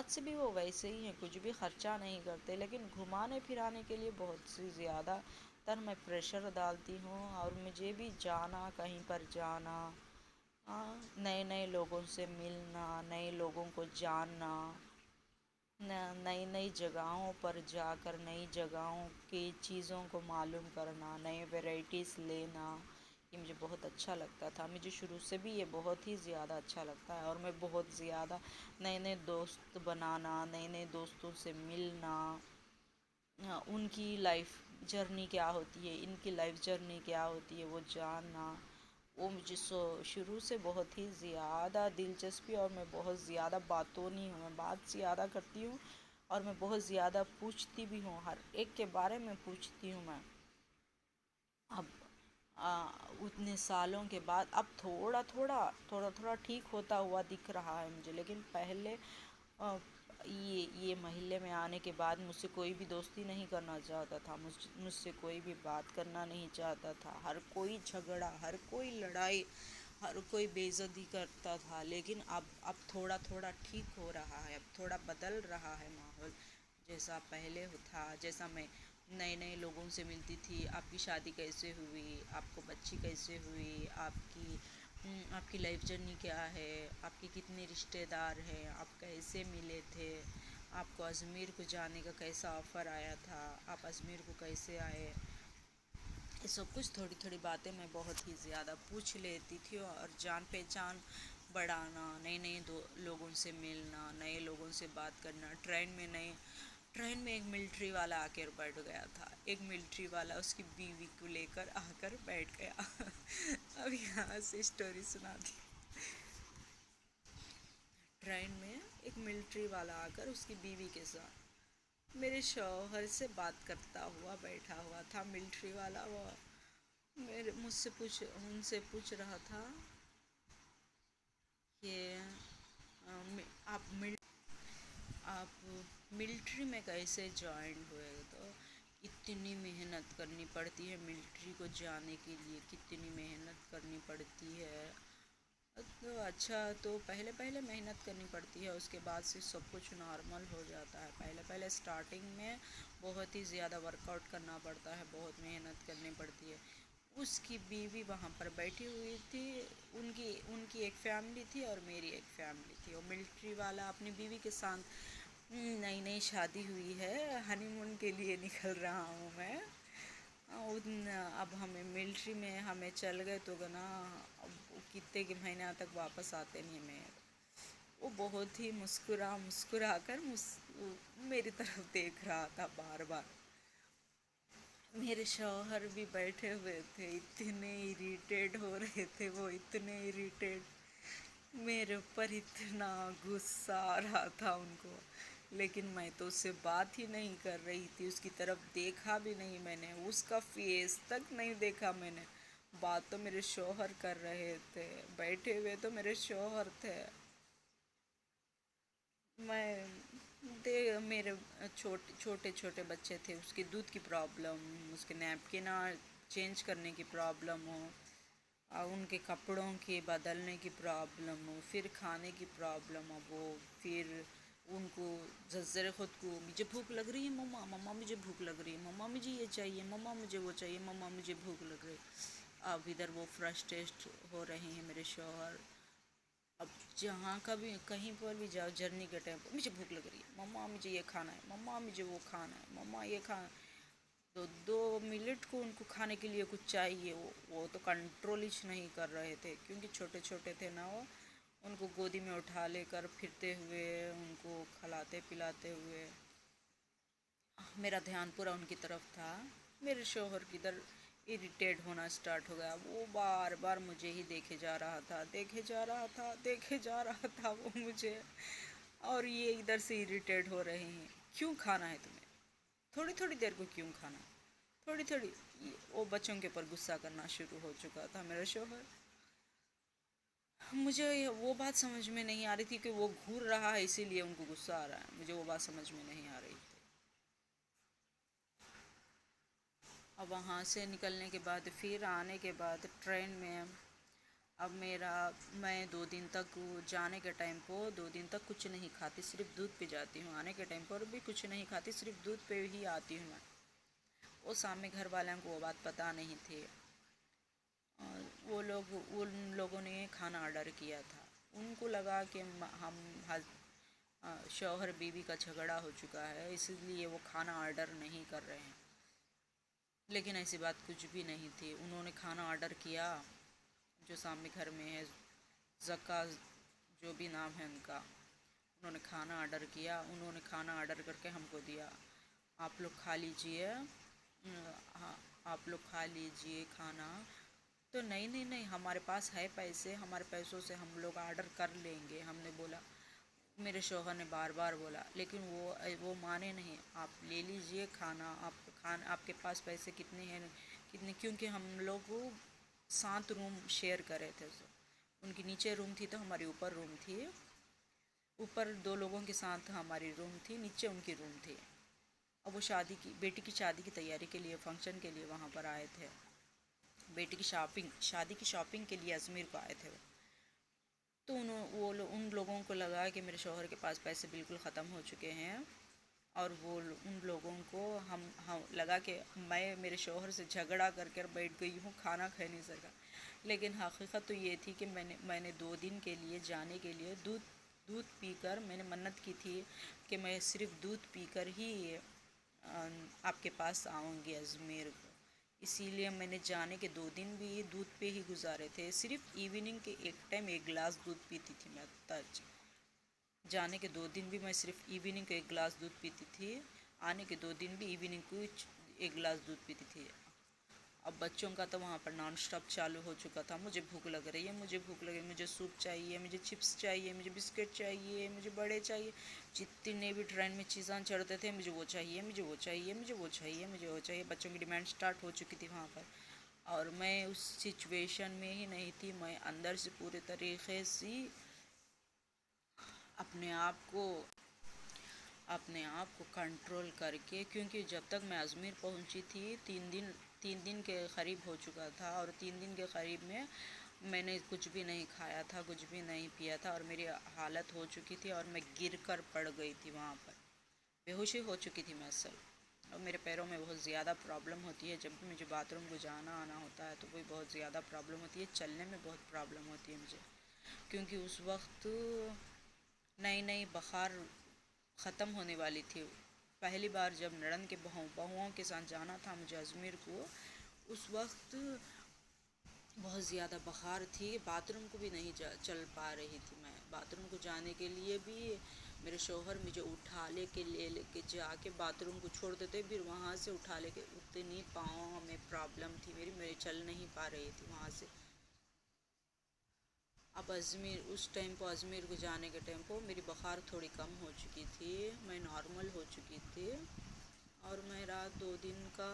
C: سے بھی وہ ویسے ہی ہیں، کچھ بھی خرچہ نہیں کرتے، لیکن گھمانے پھرانے کے لیے بہت سی زیادہ
T: तर मैं प्रेशर डालती हूँ और मुझे भी जाना, कहीं पर जाना, नए नए लोगों से मिलना, नए लोगों को जानना, नई नई जगहों पर जाकर नई जगहों की चीज़ों को मालूम करना, नए वैराइटीज़ लेना, ये मुझे बहुत अच्छा लगता था। मुझे शुरू से भी ये बहुत ही ज़्यादा अच्छा लगता है और मैं बहुत ज़्यादा नए नए दोस्त बनाना, नए नए दोस्तों से मिलना, उनकी लाइफ जर्नी क्या होती है, इनकी लाइफ जर्नी क्या होती है, वो जानना, वो मुझे शुरू से बहुत ही ज़्यादा दिलचस्पी और मैं बहुत ज़्यादा बातूनी हूँ। मैं बात ज़्यादा करती हूँ और मैं बहुत ज़्यादा पूछती भी हूँ, हर एक के बारे में पूछती हूँ मैं। अब उतने सालों के बाद अब थोड़ा थोड़ा ठीक होता हुआ दिख रहा है मुझे, लेकिन पहले ये महल्ले में आने के बाद मुझसे कोई भी दोस्ती नहीं करना चाहता था, मुझसे कोई भी बात करना नहीं चाहता था। हर कोई झगड़ा, हर कोई लड़ाई, हर कोई बेइज्जती करता था। लेकिन अब थोड़ा थोड़ा ठीक हो रहा है, अब थोड़ा बदल रहा है माहौल। जैसा पहले था, जैसा मैं नए नए लोगों से मिलती थी, आपकी शादी कैसे हुई, आपको बच्ची कैसे हुई, आपकी लाइफ जर्नी क्या है, आपके कितने रिश्तेदार हैं, आप कैसे मिले थे, आपको अजमेर को जाने का कैसा ऑफ़र आया था, आप अजमेर को कैसे आए, ये सब कुछ थोड़ी थोड़ी बातें मैं बहुत ही ज़्यादा पूछ लेती थी। और जान पहचान बढ़ाना, नए नए लोगों से मिलना, नए लोगों से बात करना। ट्रेन में एक मिलिट्री वाला आकर बैठ गया था, एक मिलिट्री वाला उसकी बीवी को लेकर आकर बैठ गया। अब यहाँ से स्टोरी सुनाती। ट्रेन में एक मिलिट्री वाला आकर उसकी बीवी के साथ मेरे शौहर से बात करता हुआ बैठा हुआ था। मिलिट्री वाला वो उनसे पूछ रहा था कि आप मिलिट्री में कैसे ज्वाइन हुए। तो इतनी मेहनत करनी पड़ती है मिलिट्री को जाने के लिए, कितनी मेहनत करनी पड़ती है। तो अच्छा, तो पहले पहले मेहनत करनी पड़ती है, उसके बाद से सब कुछ नॉर्मल हो जाता है। पहले पहले स्टार्टिंग में बहुत ही ज़्यादा वर्कआउट करना पड़ता है, बहुत मेहनत करनी पड़ती है। उसकी बीवी वहाँ पर बैठी हुई थी, उनकी एक फैमिली थी और मेरी एक फैमिली थी। और मिलिट्री वाला अपनी बीवी के साथ नई नई शादी हुई है, हनीमून के लिए निकल रहा हूँ मैं। अब हमें मिलिट्री में हमें चल गए तो ना, कितने के महीने तक वापस आते नहीं। मैं वो बहुत ही मुस्कुरा कर मेरी तरफ देख रहा था बार बार। मेरे शौहर भी बैठे हुए थे, इतने इरिटेट हो रहे थे वो, इतने इरिटेट, मेरे ऊपर इतना गुस्सा आ रहा था उनको। लेकिन मैं तो उससे बात ही नहीं कर रही थी, उसकी तरफ देखा भी नहीं मैंने, उसका फेस तक नहीं देखा मैंने। बात तो मेरे शौहर कर रहे थे, बैठे हुए तो मेरे शौहर थे। मेरे छोटे छोटे बच्चे थे, उसके दूध की प्रॉब्लम, उसके नैपकिन चेंज करने की प्रॉब्लम हो, और उनके कपड़ों के बदलने की प्रॉब्लम हो, फिर खाने की प्रॉब्लम हो, फिर उनको ज़रा ख़ुद को मुझे भूख लग रही है मम्मा मुझे भूख लग रही है, मम्मा मुझे ये चाहिए, मम्मा मुझे वो चाहिए, मम्मा मुझे भूख लग रही है। अब इधर वो फ्रस्ट्रेट हो रहे हैं मेरे शौहर। अब जहाँ कहीं पर भी जाओ जर्नी के टाइम पर मुझे भूख लग रही है, मम्मा मुझे ये खाना है, मम्मा मुझे वो खाना है, मम्मा ये खाना। तो 2 मिनट को उनको खाने के लिए कुछ चाहिए, वो तो कंट्रोल ही नहीं कर रहे थे, क्योंकि छोटे छोटे थे ना वो। उनको गोदी में उठा लेकर फिरते हुए, उनको खिलाते पिलाते हुए मेरा ध्यान पूरा उनकी तरफ था। मेरे शौहर की इधर इरिटेट होना स्टार्ट हो गया, वो बार बार मुझे ही देखे जा रहा था वो मुझे, और ये इधर से इरिटेट हो रहे हैं, क्यों खाना है तुम्हें, थोड़ी थोड़ी देर को क्यों खाना, थोड़ी थोड़ी। वो बच्चों के ऊपर गुस्सा करना शुरू हो चुका था मेरा शौहर। मुझे वो बात समझ में नहीं आ रही थी कि वो घूर रहा है इसीलिए उनको गुस्सा आ रहा है, मुझे वो बात समझ में नहीं आ रही थी। अब वहाँ से निकलने के बाद, फिर आने के बाद ट्रेन में, अब मैं 2 दिन तक जाने के टाइम पर 2 दिन तक कुछ नहीं खाती, सिर्फ दूध पे जाती हूँ। आने के टाइम पर भी कुछ नहीं खाती, सिर्फ दूध पे ही आती हूँ मैं।
C: वो सामने घर वालों को वो बात पता नहीं थी। उन लोगों ने खाना ऑर्डर किया था। उनको लगा कि शौहर बीवी का झगड़ा हो चुका है, इसलिए वो खाना ऑर्डर नहीं कर रहे हैं। लेकिन ऐसी बात कुछ भी नहीं थी। उन्होंने खाना ऑर्डर किया, जो सामने घर में है, ज़क्का जो भी नाम है उनका, उन्होंने खाना ऑर्डर किया। उन्होंने खाना ऑर्डर करके हमको दिया, आप लोग खा लीजिए, आप लोग खा लीजिए खाना। तो नहीं, हमारे पास है पैसे, हमारे पैसों से हम लोग ऑर्डर कर लेंगे। हमने बोला, मेरे शौहर ने बार बार बोला, लेकिन वो माने नहीं। आप ले लीजिए खाना, आपके पास पैसे कितने हैं, क्योंकि हम लोग 7 रूम शेयर कर रहे थे। उनकी नीचे रूम थी तो हमारी ऊपर रूम थी। ऊपर 2 लोगों के साथ हमारी रूम थी, नीचे उनकी रूम थी। अब वो बेटी की शादी की तैयारी के लिए, फंक्शन के लिए वहाँ पर आए थे। बेटी की शादी की शॉपिंग के लिए अजमेर को आए थे। तो उन लोगों को लगा कि मेरे शौहर के पास पैसे बिल्कुल ख़त्म हो चुके हैं, और उन लोगों को हम लगा कि मैं मेरे शौहर से झगड़ा करके बैठ गई हूँ, खाना खा नहीं सका। लेकिन हकीकत तो ये थी कि मैंने 2 दिन के लिए जाने के लिए दूध पीकर मैंने मन्नत की थी कि मैं सिर्फ दूध पीकर ही आपके पास आऊँगी अजमेर को। इसीलिए मैंने जाने के 2 दिन भी दूध पे ही गुजारे थे। सिर्फ इवनिंग के एक टाइम 1 गिलास दूध पीती थी मैं तज। जाने के 2 दिन भी मैं सिर्फ इवनिंग को 1 गिलास दूध पीती थी। आने के 2 दिन भी इवनिंग को 1 गिलास दूध पीती थी। अब बच्चों का तो वहाँ पर नॉन स्टॉप चालू हो चुका था। मुझे भूख लग रही है, मुझे सूप चाहिए, मुझे चिप्स चाहिए, मुझे बिस्किट चाहिए, मुझे बड़े चाहिए। जितने भी ट्रेन में चीज़ें चढ़ते थे, मुझे वो चाहिए, मुझे वो चाहिए, मुझे वो चाहिए, मुझे वो चाहिए। बच्चों की डिमांड स्टार्ट हो चुकी थी वहाँ पर, और मैं उस सिचुएशन में ही नहीं थी। मैं अंदर से पूरे तरीके से अपने आप को कंट्रोल करके, क्योंकि जब तक मैं अजमेर पहुंची थी 3 दिन के करीब हो चुका था, और 3 दिन के करीब में मैंने कुछ भी नहीं खाया था, कुछ भी नहीं पिया था, और मेरी हालत हो चुकी थी, और मैं गिर कर पड़ गई थी वहाँ पर। बेहोशी हो चुकी थी मैं असल। और मेरे पैरों में बहुत ज़्यादा प्रॉब्लम होती है। जब भी मुझे बाथरूम को जाना आना होता है तो कोई बहुत ज़्यादा प्रॉब्लम होती है। चलने में बहुत प्रॉब्लम होती है मुझे, क्योंकि उस वक्त नई बुखार ख़त्म होने वाली थी। पहली बार जब नड़न के बहुओं के साथ जाना था मुझे अजमेर को, उस वक्त बहुत ज़्यादा बुखार थी। बाथरूम को भी नहीं चल पा रही थी मैं। बाथरूम को जाने के लिए भी मेरे शौहर मुझे उठा लेके जाके बाथरूम को छोड़ देते, फिर वहाँ से उठा लेके, उतनी पाँव में प्रॉब्लम थी मेरी चल नहीं पा रही थी वहाँ से। अब उस टाइम पर अजमेर को जाने के टाइम पर मेरी बुखार थोड़ी कम हो चुकी थी, मैं नॉर्मल हो चुकी थी, और मेरा 2 दिन का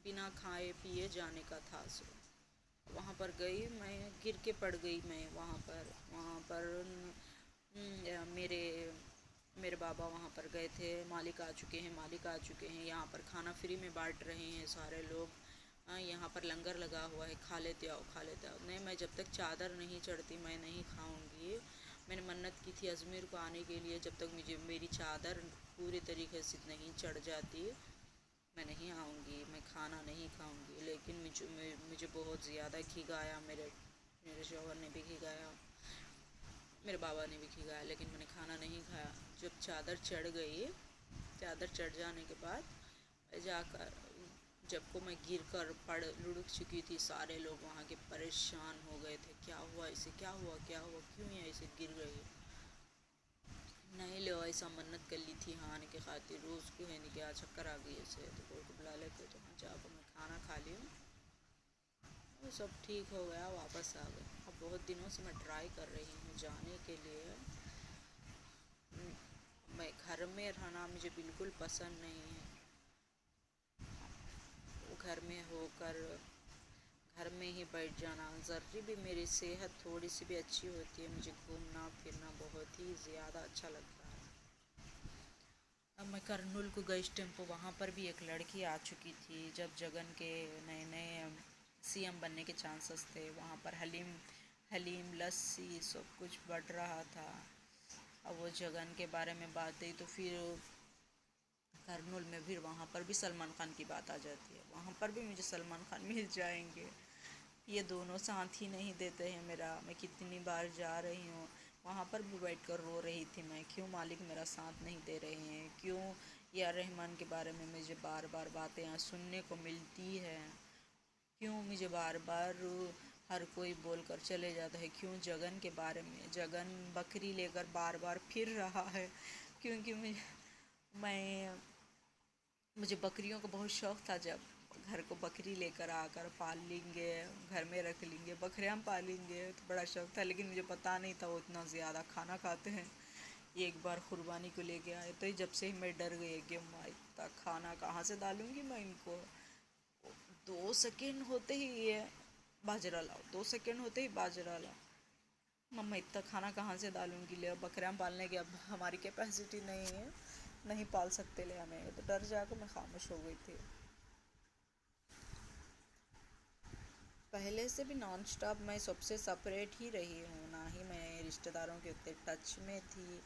C: बिना खाए पिए जाने का था। वहाँ पर गई, मैं गिर के पड़ गई। मैं वहाँ पर मेरे बाबा वहाँ पर गए थे। मालिक आ चुके हैं। यहाँ पर खाना फ्री में बांट रहे हैं सारे लोग। यहाँ पर लंगर लगा हुआ है, खा लेते आओ। नहीं, मैं जब तक चादर नहीं चढ़ती मैं नहीं खाऊंगी। मैंने मन्नत की थी अजमेर को आने के लिए, जब तक मेरी चादर पूरी तरीके से नहीं चढ़ जाती मैं नहीं आऊँगी, मैं खाना नहीं खाऊंगी। लेकिन मुझे बहुत ज़्यादा खिगाया, मेरे शौहर ने भी खिगाया, मेरे बाबा ने भी खिगाया, लेकिन मैंने खाना नहीं खाया। जब चादर चढ़ जाने के बाद जब को मैं गिर कर लुढ़क चुकी थी, सारे लोग वहाँ के परेशान हो गए थे। क्या हुआ इसे, क्या हुआ, क्यों ये ऐसे गिर गई? नहीं लो, ऐसा मन्नत कर ली थी हाँ आने के खातिर, रोज़ को है नहीं क्या चक्कर आ गई ऐसे, तो कोई को बुला लेते तो हाँ जाओ। मैं खाना खा ली हूँ, वो सब ठीक हो गया, वापस आ गए। अब बहुत दिनों से मैं ट्राई कर रही हूँ जाने के लिए। मैं घर में रहना मुझे बिल्कुल पसंद नहीं है। घर में होकर घर में ही बैठ जाना, ज़र्री भी मेरी सेहत थोड़ी सी भी अच्छी होती है, मुझे घूमना फिरना बहुत ही ज़्यादा अच्छा लगता है। अब मैं करनुल को गई इस टाइम पर, वहाँ पर भी एक लड़की आ चुकी थी जब जगन के नए सीएम बनने के चांसेस थे। वहाँ पर हलीम लस्सी सब कुछ बढ़ रहा था। अब वो जगन के बारे में बात हुई तो फिर
T: कर्नूल में भी वहाँ पर भी सलमान खान की बात आ जाती है, वहाँ पर भी मुझे सलमान खान मिल जाएंगे। ये दोनों साथ ही नहीं देते हैं मेरा। मैं कितनी बार जा रही हूँ, वहाँ पर भी बैठ कर रो रही थी मैं, क्यों मालिक मेरा साथ नहीं दे रहे हैं, क्यों ए.आर. रहमान के बारे में मुझे बार बार बातें यहाँ सुनने को मिलती है, क्यों मुझे बार बार हर कोई बोल कर चले जाता है, क्यों जगन के बारे में, जगन बकरी लेकर बार बार फिर रहा है, क्योंकि मुझे बकरियों का बहुत शौक़ था। जब घर को बकरी लेकर आकर पाल लेंगे, घर में रख लेंगे, बकरियाँ पालेंगे, तो बड़ा शौक़ था। लेकिन मुझे पता नहीं था वो इतना ज़्यादा खाना खाते हैं। एक बार कुर्बानी को लेके आए तो जब से ही मैं डर गई कि मैं इतना खाना कहाँ से डालूँगी मैं इनको। 2 सेकेंड होते ही ये बाजरा लाओ, 2 सेकेंड होते ही बाजरा लाओ। मम्मा इतना खाना कहाँ से डालूँगी, ले बकरियाँ पालने की अब हमारी कैपेसिटी नहीं है, नहीं पाल सकते ले हमें। तो डर जाकर मैं खामोश हो गई थी। पहले से भी नॉन स्टॉप मैं सबसे सेपरेट ही रही हूँ, ना ही मैं रिश्तेदारों के उतने टच में थी,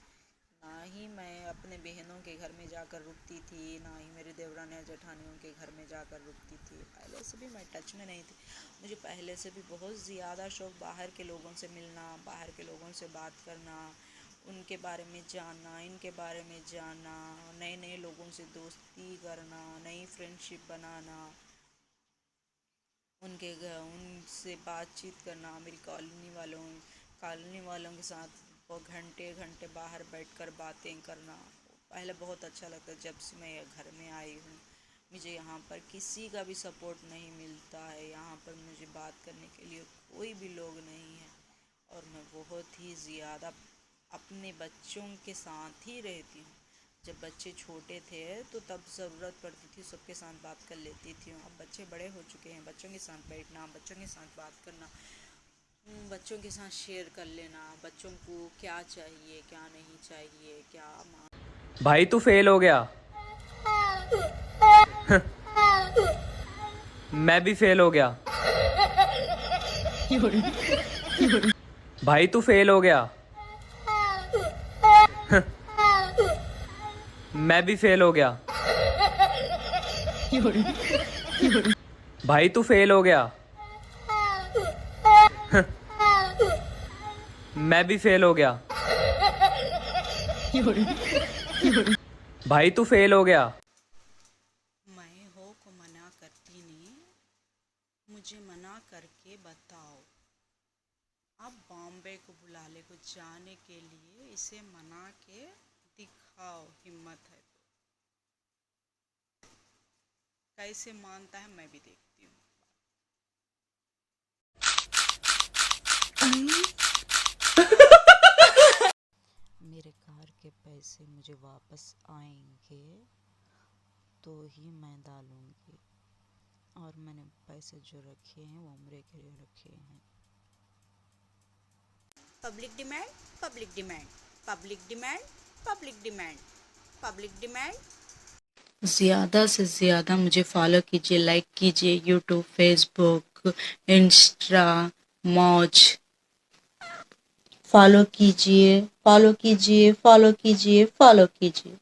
T: ना ही मैं अपने बहनों के घर में जाकर रुकती थी, ना ही मेरे देवरानी जेठानियों के घर में जाकर रुकती थी। पहले से भी मैं टच में नहीं थी। मुझे पहले से भी बहुत ज़्यादा शौक़ बाहर के लोगों से मिलना, बाहर के लोगों से बात करना, उनके बारे में जानना, इनके बारे में जानना, नए नए लोगों से दोस्ती करना, नई फ्रेंडशिप बनाना, उनसे बातचीत करना। मेरी कॉलोनी वालों के साथ घंटे घंटे बाहर बैठकर बातें करना पहले बहुत अच्छा लगता। जब से मैं घर में आई हूँ मुझे यहाँ पर किसी का भी सपोर्ट नहीं मिलता है। यहाँ पर मुझे बात करने के लिए कोई भी लोग नहीं है, और मैं बहुत ही ज़्यादा अपने बच्चों के साथ ही रहती हूँ। जब बच्चे छोटे थे तो तब ज़रूरत पड़ती थी सबके साथ बात कर लेती थी। अब बच्चे बड़े हो चुके हैं, बच्चों के साथ बैठना, बच्चों के साथ बात करना, बच्चों के साथ शेयर कर लेना, बच्चों को क्या चाहिए क्या नहीं चाहिए क्या
G: भाई तू फेल हो गया। मैं भी फेल हो गया। भाई तू फेल हो गया। मैं भी फेल हो गया। भाई तू फेल हो गया। मैं भी फेल हो गया। भाई तू फेल हो गया।
C: मैं हो को मना करती नहीं, मुझे मना करके बताओ। आप बॉम्बे को बुलाले को जाने के लिए इसे मना के दिखाओ, हिम्मत है तो। कैसे मानता है मैं भी देखती हूँ। मेरे कार के पैसे मुझे वापस आएंगे तो ही मैं डालूंगी, और मैंने पैसे जो रखे हैं वो उम्र के लिए रखे हैं।
B: Public demand, public demand, public demand, public demand, public demand.
C: ज़्यादा से ज़्यादा मुझे फॉलो कीजिए, लाइक कीजिए, यूट्यूब, फेसबुक, इंस्टा, मौज। फॉलो कीजिए, फॉलो कीजिए, फॉलो कीजिए, फॉलो कीजिए।